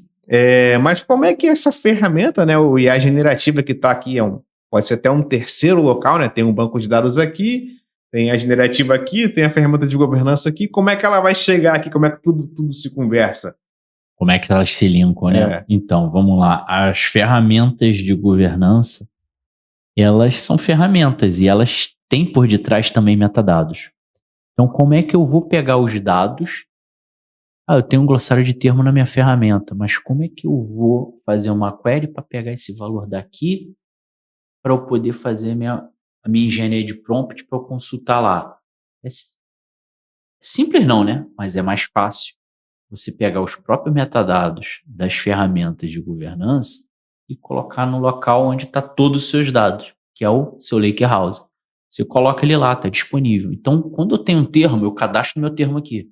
Mas como é que essa ferramenta, né, o IA generativa que está aqui, pode ser até um terceiro local, né? Tem um banco de dados aqui, tem a generativa aqui, tem a ferramenta de governança aqui. Como é que ela vai chegar aqui? Como é que tudo se conversa? Como é que elas se linkam, né? Então, vamos lá. As ferramentas de governança, elas são ferramentas e elas têm por detrás também metadados. Então, como é que eu vou pegar os dados? Eu tenho um glossário de termo na minha ferramenta, mas como é que eu vou fazer uma query para pegar esse valor daqui para eu poder fazer a minha engenharia de prompt para eu consultar lá? É simples não, né? Mas é mais fácil você pegar os próprios metadados das ferramentas de governança e colocar no local onde está todos os seus dados, que é o seu Lakehouse. Você coloca ele lá, está disponível. Então, quando eu tenho um termo, eu cadastro meu termo aqui.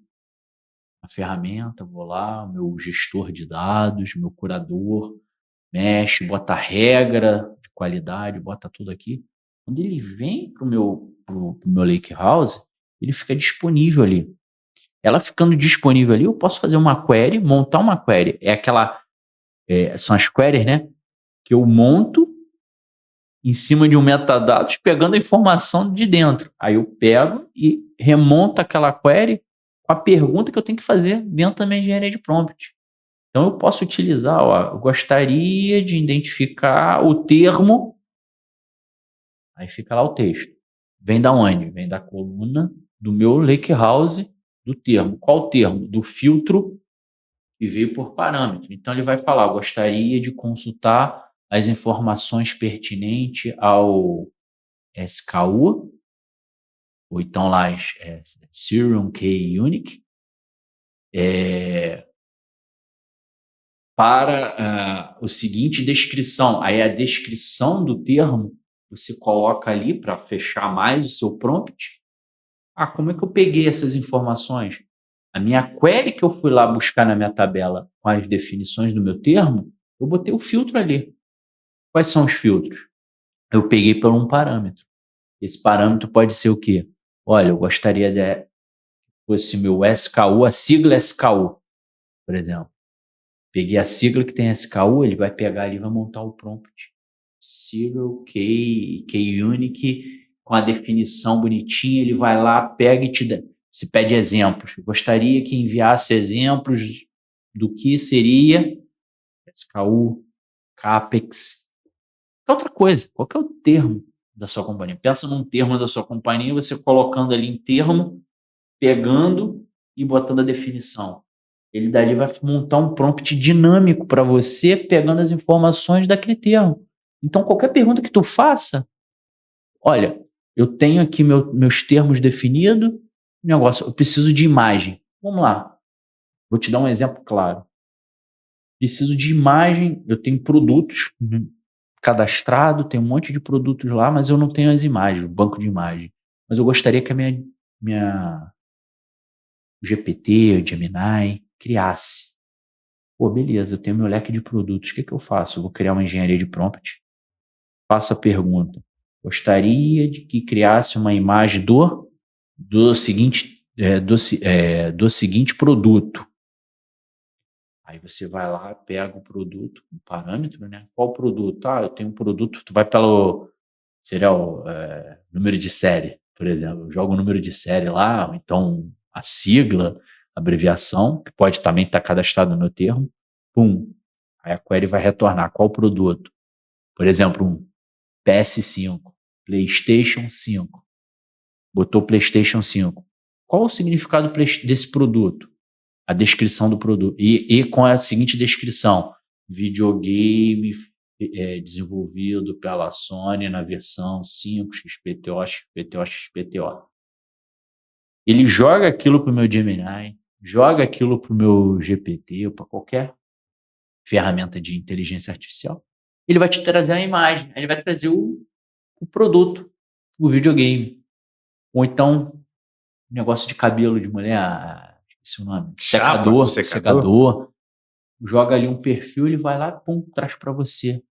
A ferramenta, vou lá, meu gestor de dados, meu curador, mexe, bota regra de qualidade, bota tudo aqui. Quando ele vem para o meu Lakehouse, ele fica disponível ali. Ela ficando disponível ali, eu posso fazer uma query, montar uma query. São as queries, né? Que eu monto em cima de um metadados, pegando a informação de dentro. Aí eu pego e remonto aquela query com a pergunta que eu tenho que fazer dentro da minha engenharia de prompt. Então eu posso utilizar, eu gostaria de identificar o termo, aí fica lá o texto. Vem da onde? Vem da coluna do meu Lakehouse do termo. Qual termo? Do filtro que veio por parâmetro. Então ele vai falar, gostaria de consultar as informações pertinentes ao SKU ou então lá Serial Key Unique, para o seguinte descrição. Aí a descrição do termo você coloca ali para fechar mais o seu prompt. Como é que eu peguei essas informações? A minha query que eu fui lá buscar na minha tabela com as definições do meu termo, eu botei o filtro ali. Quais são os filtros? Eu peguei por um parâmetro. Esse parâmetro pode ser o quê? Olha, eu gostaria de fosse meu SKU, a sigla SKU, por exemplo. Peguei a sigla que tem SKU, ele vai pegar ali e vai montar o prompt. Serial Key Unique, com a definição bonitinha, ele vai lá, pega e te dá. Você pede exemplos. Eu gostaria que enviasse exemplos do que seria SKU, CAPEX. Outra coisa, qual que é o termo da sua companhia? Pensa num termo da sua companhia, você colocando ali em termo, pegando e botando a definição. Ele dali vai montar um prompt dinâmico para você, pegando as informações daquele termo. Então, qualquer pergunta que tu faça, olha, eu tenho aqui meus termos definidos, negócio, eu preciso de imagem. Vamos lá, vou te dar um exemplo claro. Preciso de imagem, eu tenho produtos cadastrado, tem um monte de produtos lá, mas eu não tenho as imagens, o banco de imagem. Mas eu gostaria que a minha GPT, o Gemini, criasse. Pô, beleza, eu tenho meu leque de produtos. O que eu faço? Eu vou criar uma engenharia de prompt. Faço a pergunta. Gostaria de que criasse uma imagem do seguinte produto. Aí você vai lá, pega o produto, um parâmetro, né? Qual produto? Eu tenho um produto, tu vai pelo serial, número de série, por exemplo. Joga o número de série lá, ou então a sigla, abreviação, que pode também estar cadastrado no termo. Pum. Aí a query vai retornar qual produto. Por exemplo, um PS5, PlayStation 5. Botou PlayStation 5. Qual o significado desse produto? A descrição do produto. E com a seguinte descrição: videogame desenvolvido pela Sony na versão 5 XPTO, XPTO, XPTO. Ele joga aquilo para o meu Gemini, joga aquilo para o meu GPT ou para qualquer ferramenta de inteligência artificial. Ele vai te trazer a imagem, ele vai trazer o produto, o videogame. Ou então, negócio de cabelo de mulher, esqueci o nome, secador. Joga ali um perfil, ele vai lá, pum, traz para você.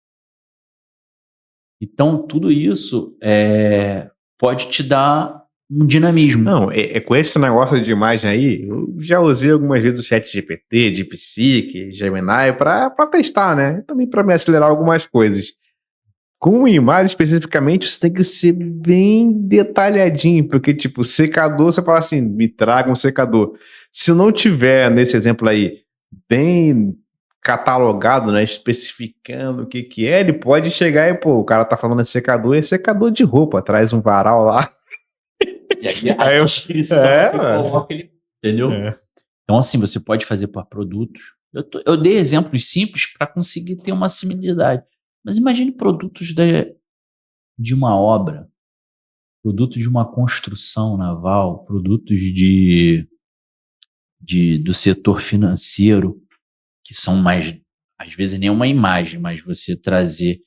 Então, tudo isso pode te dar um dinamismo. Não, com esse negócio de imagem aí, eu já usei algumas vezes o ChatGPT, DeepSeek, Gemini para testar, né? Também para me acelerar algumas coisas. Com imagem especificamente, você tem que ser bem detalhadinho, porque, tipo, secador, você fala assim, me traga um secador. Se não tiver, nesse exemplo aí, bem catalogado, né, especificando o que é, ele pode chegar e, pô, o cara tá falando de secador, é secador de roupa, traz um varal lá. E aí a descrição você coloca ele, entendeu? Então, assim, você pode fazer para produtos. Eu dei exemplos simples para conseguir ter uma similaridade. Mas imagine produtos de uma obra, produtos de uma construção naval, produtos do setor financeiro, que são mais, às vezes, nem uma imagem, mas você trazer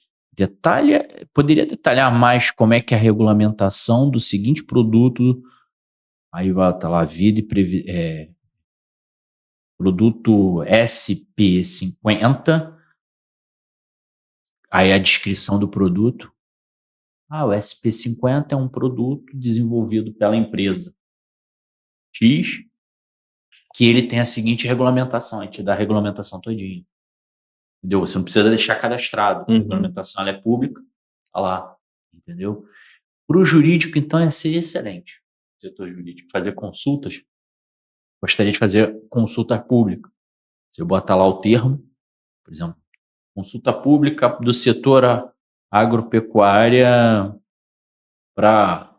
poderia detalhar mais como é que é a regulamentação do seguinte produto, aí vai estar lá, vida e produto SP50, aí a descrição do produto. O SP50 é um produto desenvolvido pela empresa X, que ele tem a seguinte regulamentação, a gente dá a regulamentação todinha. Entendeu? Você não precisa deixar cadastrado. A regulamentação ela é pública, tá lá, entendeu? Para o jurídico, então, ia ser excelente. Setor jurídico, fazer consultas. Gostaria de fazer consulta pública. Você bota lá o termo, por exemplo, consulta pública do setor agropecuária para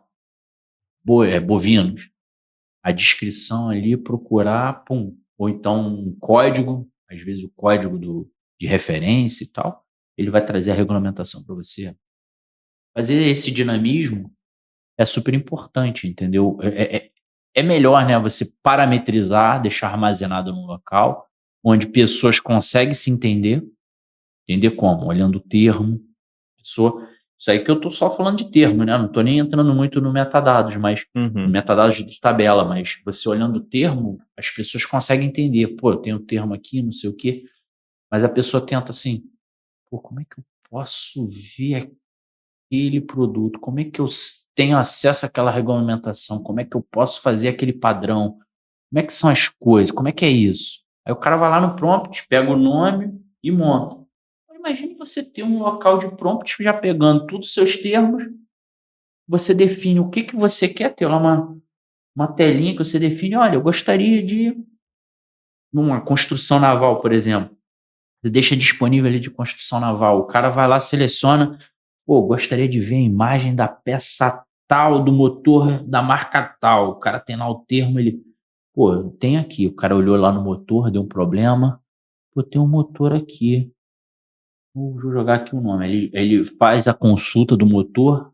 bovinos. A descrição ali, procurar, ou então um código, às vezes o código de referência e tal, ele vai trazer a regulamentação para você. Fazer esse dinamismo é super importante, entendeu? É melhor, né, você parametrizar, deixar armazenado num local onde pessoas conseguem se entender. Entender como? Olhando o termo, pessoa. Isso aí que eu tô só falando de termo, né? Não tô nem entrando muito no metadados, mas no Uhum. metadados de tabela, mas você olhando o termo, as pessoas conseguem entender. Pô, eu tenho o termo aqui, não sei o quê, mas a pessoa tenta assim, pô, como é que eu posso ver aquele produto? Como é que eu tenho acesso àquela regulamentação? Como é que eu posso fazer aquele padrão? Como é que são as coisas? Como é que é isso? Aí o cara vai lá no prompt, pega o nome e monta. Imagine você ter um local de prompt já pegando todos os seus termos, você define o que, que você quer ter lá, uma telinha que você define, olha, eu gostaria de numa construção naval, por exemplo. Você deixa disponível ali de construção naval. O cara vai lá, seleciona, pô, gostaria de ver a imagem da peça tal, do motor da marca tal. O cara tem lá o termo, ele, pô, tem aqui. O cara olhou lá no motor, deu um problema. Pô, tem um motor aqui. Vou jogar aqui o nome. Ele faz a consulta do motor,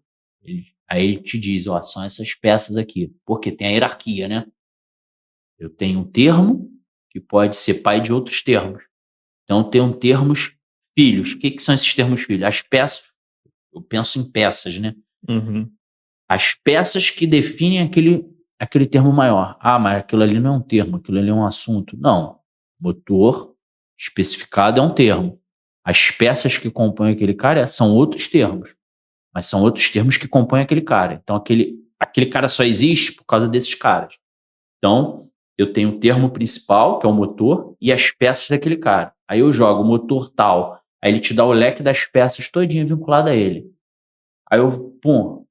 aí ele te diz, ó, são essas peças aqui. Porque tem a hierarquia, né? Eu tenho um termo que pode ser pai de outros termos. Então, eu tenho termos filhos. O que, que são esses termos filhos? As peças, eu penso em peças, né? Uhum. As peças que definem aquele termo maior. Ah, mas aquilo ali não é um termo, aquilo ali é um assunto. Não. Motor especificado é um termo. As peças que compõem aquele cara são outros termos, mas são outros termos que compõem aquele cara. Então, aquele cara só existe por causa desses caras. Então, eu tenho o termo principal, que é o motor, e as peças daquele cara. Aí eu jogo o motor tal, aí ele te dá o leque das peças todinha vinculada a ele. Aí pum,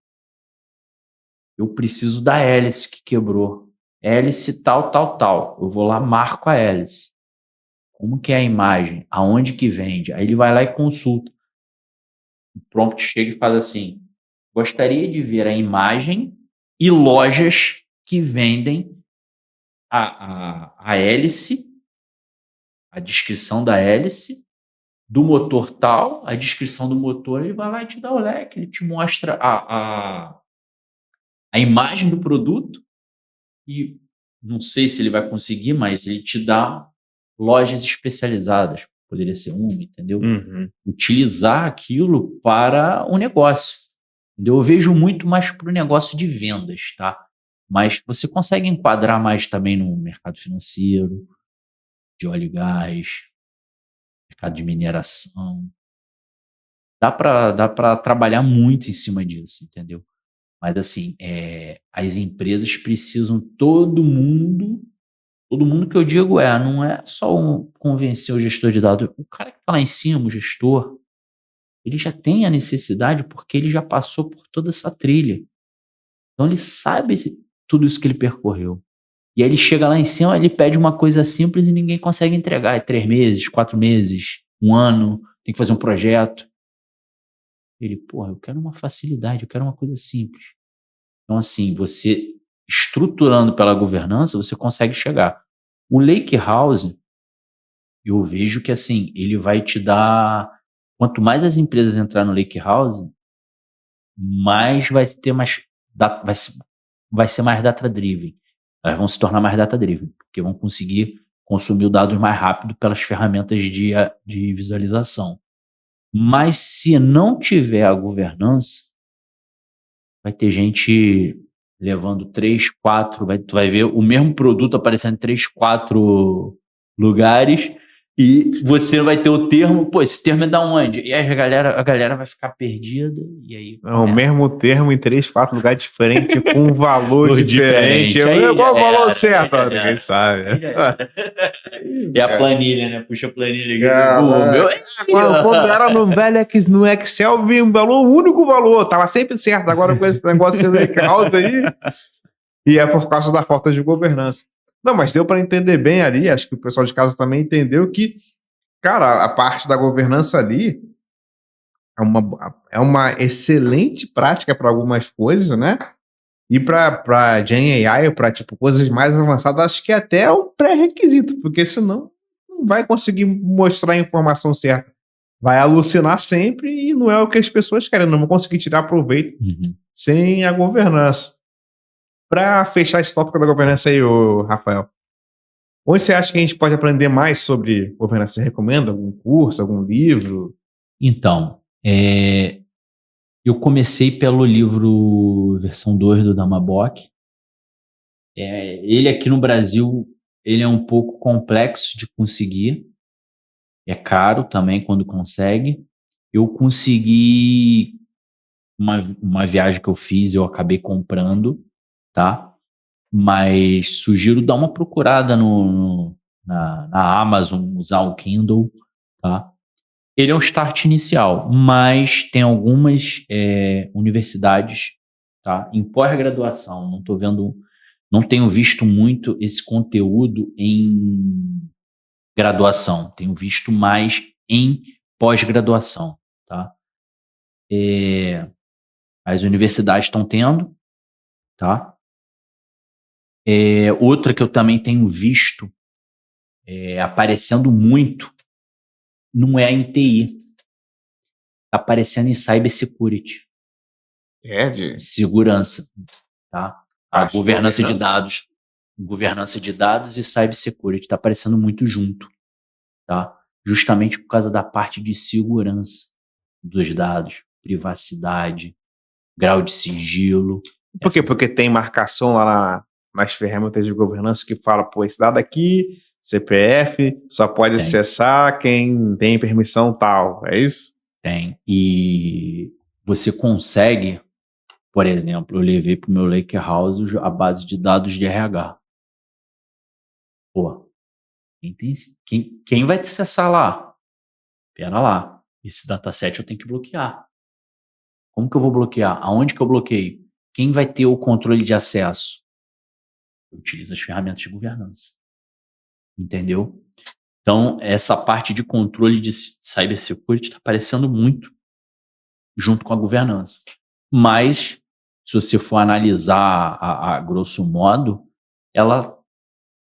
eu preciso da hélice que quebrou. Hélice tal, tal, tal. Eu vou lá, marco a hélice. Como que é a imagem? Aonde que vende? Aí ele vai lá e consulta. O prompt chega e faz assim: gostaria de ver a imagem e lojas que vendem a hélice, a descrição da hélice, do motor tal, a descrição do motor, ele vai lá e te dá o leque, ele te mostra a imagem do produto e não sei se ele vai conseguir, mas ele te dá lojas especializadas, poderia ser uma, entendeu? Uhum. Utilizar aquilo para o negócio. Entendeu? Eu vejo muito mais para o negócio de vendas, tá? Mas você consegue enquadrar mais também no mercado financeiro, de óleo e gás, mercado de mineração. Dá para trabalhar muito em cima disso, entendeu? Mas assim, as empresas precisam todo mundo que eu digo não é só convencer o gestor de dados, o cara que está lá em cima, o gestor, ele já tem a necessidade porque ele já passou por toda essa trilha. Então ele sabe tudo isso que ele percorreu. E aí ele chega lá em cima, ele pede uma coisa simples e ninguém consegue entregar. É 3 meses, 4 meses, 1 ano, tem que fazer um projeto. Ele, porra, eu quero uma facilidade, eu quero uma coisa simples. Então, assim, você estruturando pela governança, você consegue chegar. O Lake House, eu vejo que, assim, ele vai te dar. Quanto mais as empresas entrar no Lake House, mais vai ter mais. Vai ser mais data-driven. Elas vão se tornar mais data-driven, porque vão conseguir consumir o dado mais rápido pelas ferramentas de visualização. Mas se não tiver a governança, vai ter gente levando 3, 4, tu vai ver o mesmo produto aparecendo em 3, 4 lugares e você vai ter o termo, pô, esse termo é da onde? E aí a galera vai ficar perdida e aí É o mesmo termo em 3, 4 lugares diferentes, com um valor Valor diferente. diferente. Aí Qual o já valor era, certo? aí já Ninguém era. sabe. Aí já era. É a planilha, né? Puxa a planilha aqui. O Cara, meu é quando era no Excel, vi um valor, o único valor, tava sempre certo. Agora com esse negócio de Lake House aí, e é por causa da falta de governança. Não, mas deu para entender bem ali, acho que o pessoal de casa também entendeu que, cara, a parte da governança ali é uma excelente prática para algumas coisas, né? E para Gen AI, para tipo, coisas mais avançadas, acho que é até um pré-requisito, porque senão não vai conseguir mostrar a informação certa. vai alucinar sempre e não é o que as pessoas querem, não vão conseguir tirar proveito sem a governança. Para fechar esse tópico da governança aí, ô Rafael, onde você acha que a gente pode aprender mais sobre governança? Você recomenda algum curso, algum livro? Então, eu comecei pelo livro versão 2 do Damabok. Ele aqui no Brasil, ele é um pouco complexo de conseguir. É caro também quando consegue. Eu consegui uma viagem que eu fiz, eu acabei comprando, tá? Mas sugiro dar uma procurada na Amazon, usar o Kindle, tá? Ele é um start inicial, mas tem algumas universidades, tá? Em pós-graduação, não tenho visto muito esse conteúdo em graduação, tenho visto mais em pós-graduação, tá? As universidades estão tendo, tá? Outra que eu também tenho visto aparecendo muito não é em TI, está aparecendo em cybersecurity, segurança, tá? A governança de dados e cybersecurity está aparecendo muito junto, tá? Justamente por causa da parte de segurança dos dados, privacidade, grau de sigilo. Por quê? Porque tem marcação lá nas ferramentas de governança que fala, pô, esse dado aqui, CPF, só pode acessar quem tem permissão tal, é isso? Tem. E você consegue, por exemplo, eu levei para o meu Lakehouse a base de dados de RH. Pô, quem vai te acessar lá? Pera lá, esse dataset eu tenho que bloquear. Como que eu vou bloquear? Aonde que eu bloqueio? Quem vai ter o controle de acesso? Eu utilizo as ferramentas de governança. Entendeu? Então, essa parte de controle de cybersecurity está aparecendo muito junto com a governança. Mas, se você for analisar a grosso modo, ela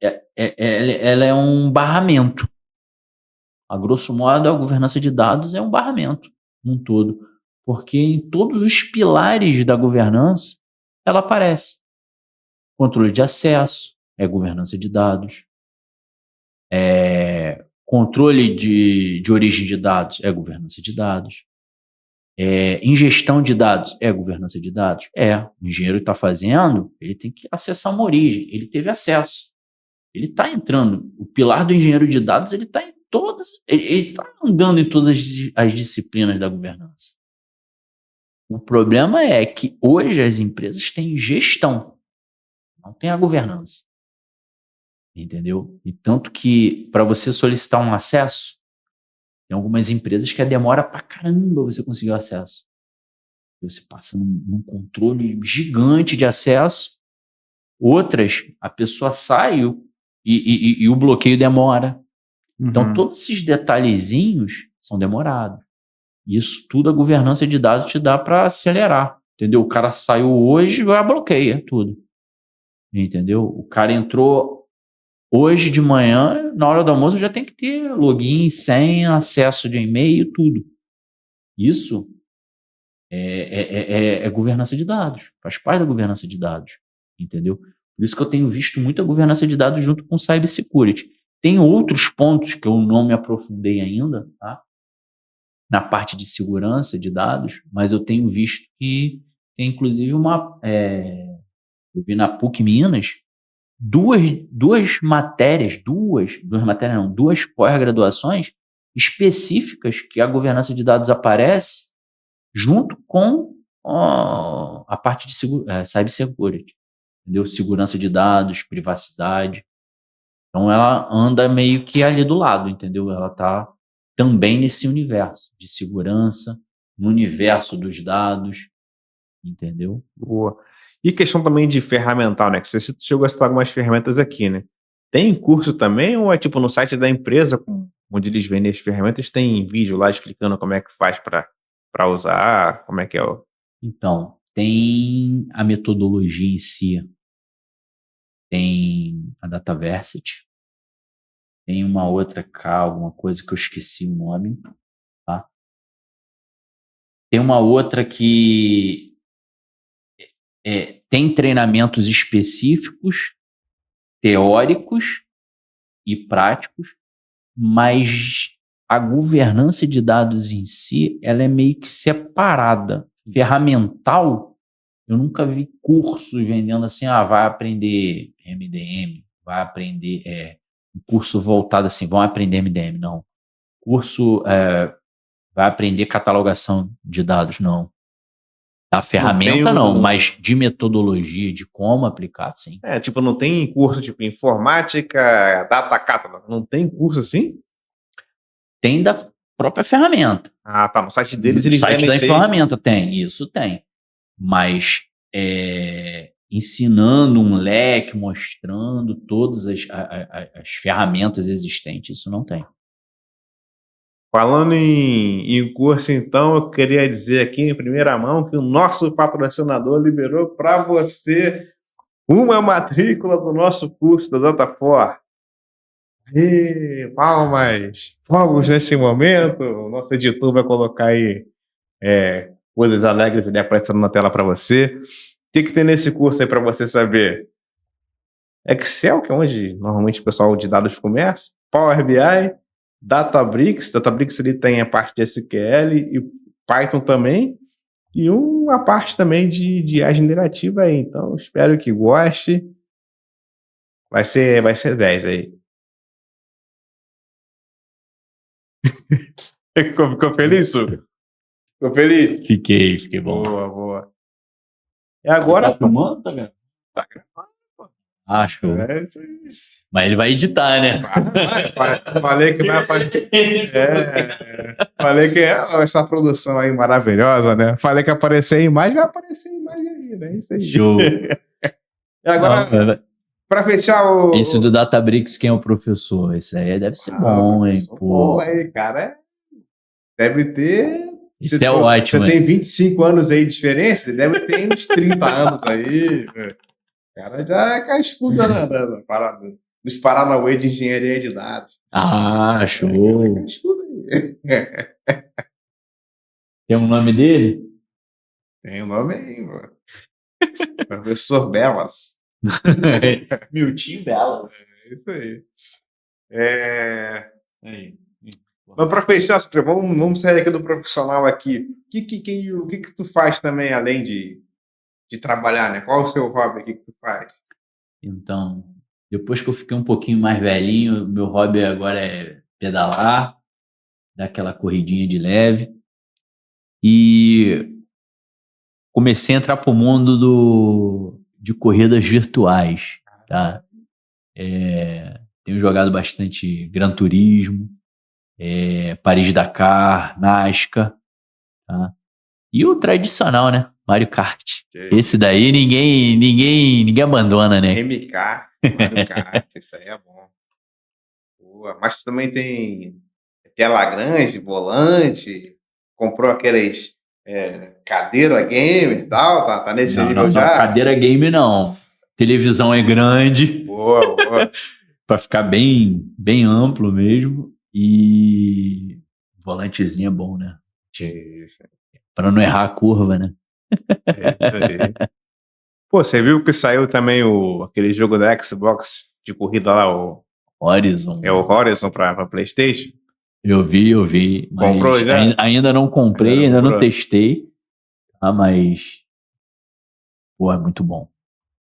é um barramento. A grosso modo, a governança de dados é um barramento num todo. Porque em todos os pilares da governança, ela aparece. Controle de acesso é governança de dados. Controle de origem de dados é governança de dados. Ingestão de dados é governança de dados? O engenheiro está fazendo, ele tem que acessar uma origem, ele teve acesso. Ele está entrando. O pilar do engenheiro de dados, ele está em todas, ele está andando em todas as disciplinas da governança. O problema é que hoje as empresas têm gestão, não tem a governança. Entendeu? E tanto que para você solicitar um acesso, tem algumas empresas que demora pra caramba você conseguir o acesso. Você passa num controle gigante de acesso. Outras, a pessoa sai e o bloqueio demora. Então, todos esses detalhezinhos são demorados. Isso tudo a governança de dados te dá para acelerar. Entendeu? O cara saiu hoje, vai bloqueia tudo. Entendeu? O cara entrou hoje de manhã, na hora do almoço, já tem que ter login, senha, acesso de e-mail, tudo. Isso é governança de dados. Faz parte da governança de dados. Entendeu? Por isso que eu tenho visto muita governança de dados junto com cybersecurity. Tem outros pontos que eu não me aprofundei ainda, tá? Na parte de segurança de dados, mas eu tenho visto que tem inclusive eu vi na PUC Minas, duas matérias, duas pós-graduações específicas que a governança de dados aparece junto com a parte de cybersecurity, entendeu? Segurança de dados, privacidade. Então ela anda meio que ali do lado, entendeu? Ela está também nesse universo de segurança, no universo dos dados, entendeu? Boa. E questão também de ferramental, né? Que você chegou a citar algumas ferramentas aqui, né? Tem curso também ou é tipo no site da empresa, onde eles vendem as ferramentas, tem vídeo lá explicando como é que faz para usar, como é que é o... Então, tem a metodologia em si, tem a Dataversity, tem uma outra cá, alguma coisa que eu esqueci o nome, tá? Tem uma outra que tem treinamentos específicos, teóricos e práticos, mas a governança de dados em si, ela é meio que separada. Ferramental, eu nunca vi cursos vendendo assim, vai aprender MDM, vai aprender um curso voltado assim, vão aprender MDM, não. Curso vai aprender catalogação de dados, não. Da ferramenta não, mas de metodologia, de como aplicar, sim. Tipo, não tem curso tipo informática, data catalog, não tem curso assim? Tem da própria ferramenta. Tá, no site deles eles no site da ferramenta tem, isso tem. Mas ensinando um leque, mostrando todas as ferramentas existentes, isso não tem. Falando em curso, então, eu queria dizer aqui em primeira mão que o nosso patrocinador liberou para você uma matrícula do nosso curso da Datafor. Palmas, fogos nesse momento. O nosso editor vai colocar aí coisas alegres ali aparecendo na tela para você. O que tem nesse curso aí para você saber? Excel, que é onde normalmente o pessoal de dados começa, Power BI, Databricks ele tem a parte de SQL e Python também, e uma parte também de IA generativa aí. Então, espero que goste. Vai ser 10 aí. Ficou feliz, Suga? Ficou feliz? Fiquei bom. Boa. E agora... Tá filmando, tá gravando? Tá gravando. Show. Isso aí. Mas ele vai editar, né? Falei que vai aparecer. Falei que essa produção aí maravilhosa, né? Falei que aparecer a imagem, vai aparecer a imagem aí, né? Isso aí. Show. E agora, para fechar o... Isso do Databricks, quem é o professor? Isso aí deve ser bom, hein? Pô, aí, cara. Deve ter... Isso é ótimo. Você tem 25 anos aí de diferença? Ele deve ter uns 30 anos aí. O cara já é cascuda nos Paranauê de engenharia de dados. Show. Aí. Tem um nome dele? Tem um nome aí, mano. Professor Belas. Miltinho Belas. Isso aí. Mas para fechar, vamos sair aqui do profissional aqui. O que tu faz também, além de trabalhar, né? Qual o seu hobby? O que tu faz? Então, depois que eu fiquei um pouquinho mais velhinho, meu hobby agora é pedalar, dar aquela corridinha de leve. E comecei a entrar para o mundo de corridas virtuais, tá? Tenho jogado bastante Gran Turismo, Paris-Dakar, NASCAR, tá? E o tradicional, né? Mario Kart. Esse daí ninguém abandona, né? MK, Mario Kart, isso aí é bom. Boa. Mas tu também tem tela grande, volante, comprou aquelas cadeira game e tal, tá nesse nível já? Não, cadeira game não. Televisão é grande. Boa. Para ficar bem amplo mesmo. E volantezinho é bom, né? Isso. Para não errar a curva, né? Isso aí. Pô, você viu que saiu também aquele jogo da Xbox de corrida lá, o Horizon. É o Horizon para PlayStation? Eu vi. Comprou já? Ainda não comprei, ainda não testei. Mas, pô, é muito bom.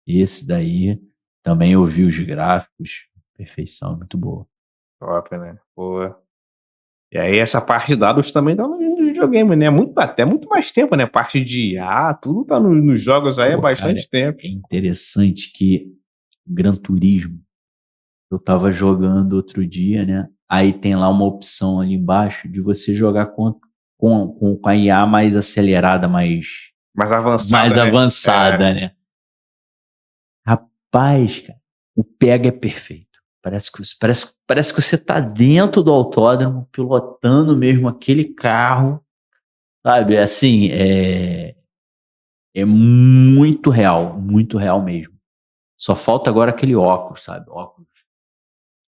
Esse daí, também eu vi os gráficos. Perfeição, muito boa. Top, né? Pô. E aí essa parte de dados também tá no videogame, né? Até muito mais tempo, né? Parte de IA, tudo tá nos jogos aí há bastante tempo. É interessante que Gran Turismo, eu tava jogando outro dia, né? Aí tem lá uma opção ali embaixo de você jogar com a IA mais acelerada, mais avançada, né? Rapaz, cara, o pega é perfeito. Parece que você tá dentro do autódromo, pilotando mesmo aquele carro, sabe? Assim, é muito real mesmo. Só falta agora aquele óculos, sabe? Óculos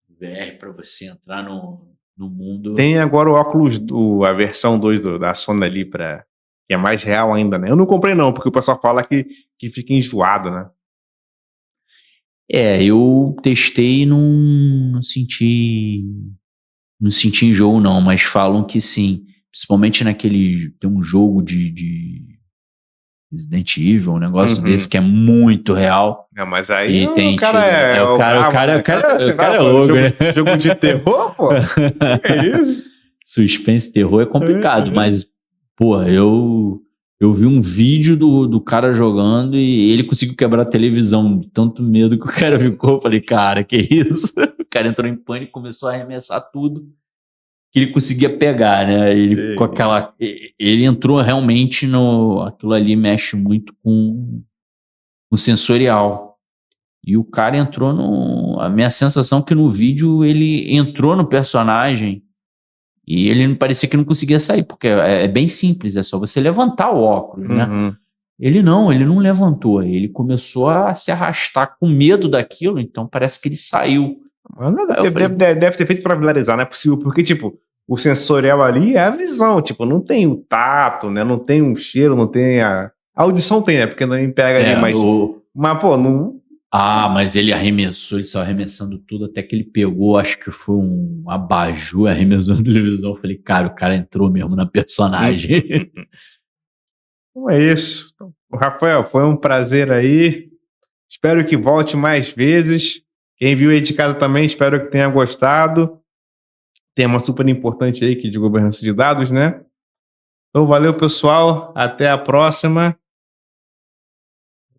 VR para você entrar no mundo. Tem agora o óculos, a versão 2 da Sony ali para que é mais real ainda, né? Eu não comprei não, porque o pessoal fala que fica enjoado, né? Eu testei e não senti enjoo não, mas falam que sim, principalmente tem um jogo de Resident Evil, um negócio desse que é muito real. Mas aí E tem o cara tiro, é o cara é louco, jogo, né? jogo de terror, pô? Que é isso? Suspense, terror é complicado, mas, pô, eu vi um vídeo do cara jogando e ele conseguiu quebrar a televisão, de tanto medo que o cara ficou. Eu falei, cara, que isso? O cara entrou em pânico e começou a arremessar tudo que ele conseguia pegar, né? Ele entrou realmente aquilo ali mexe muito com o sensorial. E o cara entrou a minha sensação é que no vídeo ele entrou no personagem e ele não parecia que não conseguia sair, porque é bem simples, é só você levantar o óculos, né? Ele não levantou, ele começou a se arrastar com medo daquilo, então parece que ele saiu. Deve ter feito pra viralizar, não é possível, porque, tipo, o sensorial ali é a visão, tipo, não tem o tato, né? Não tem o cheiro, não tem a audição tem, né? Porque não pega ali, mas, pô, não... Mas ele arremessou, ele saiu arremessando tudo, até que ele pegou, acho que foi um abajur, arremessou na televisão. Eu falei, cara, o cara entrou mesmo na personagem. Então é isso. Rafael, foi um prazer aí. Espero que volte mais vezes. Quem viu aí de casa também, espero que tenha gostado. Tema super importante aí que de governança de dados, né? Então, valeu, pessoal. Até a próxima.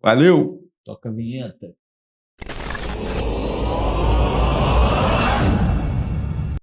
Valeu! Toca a vinheta.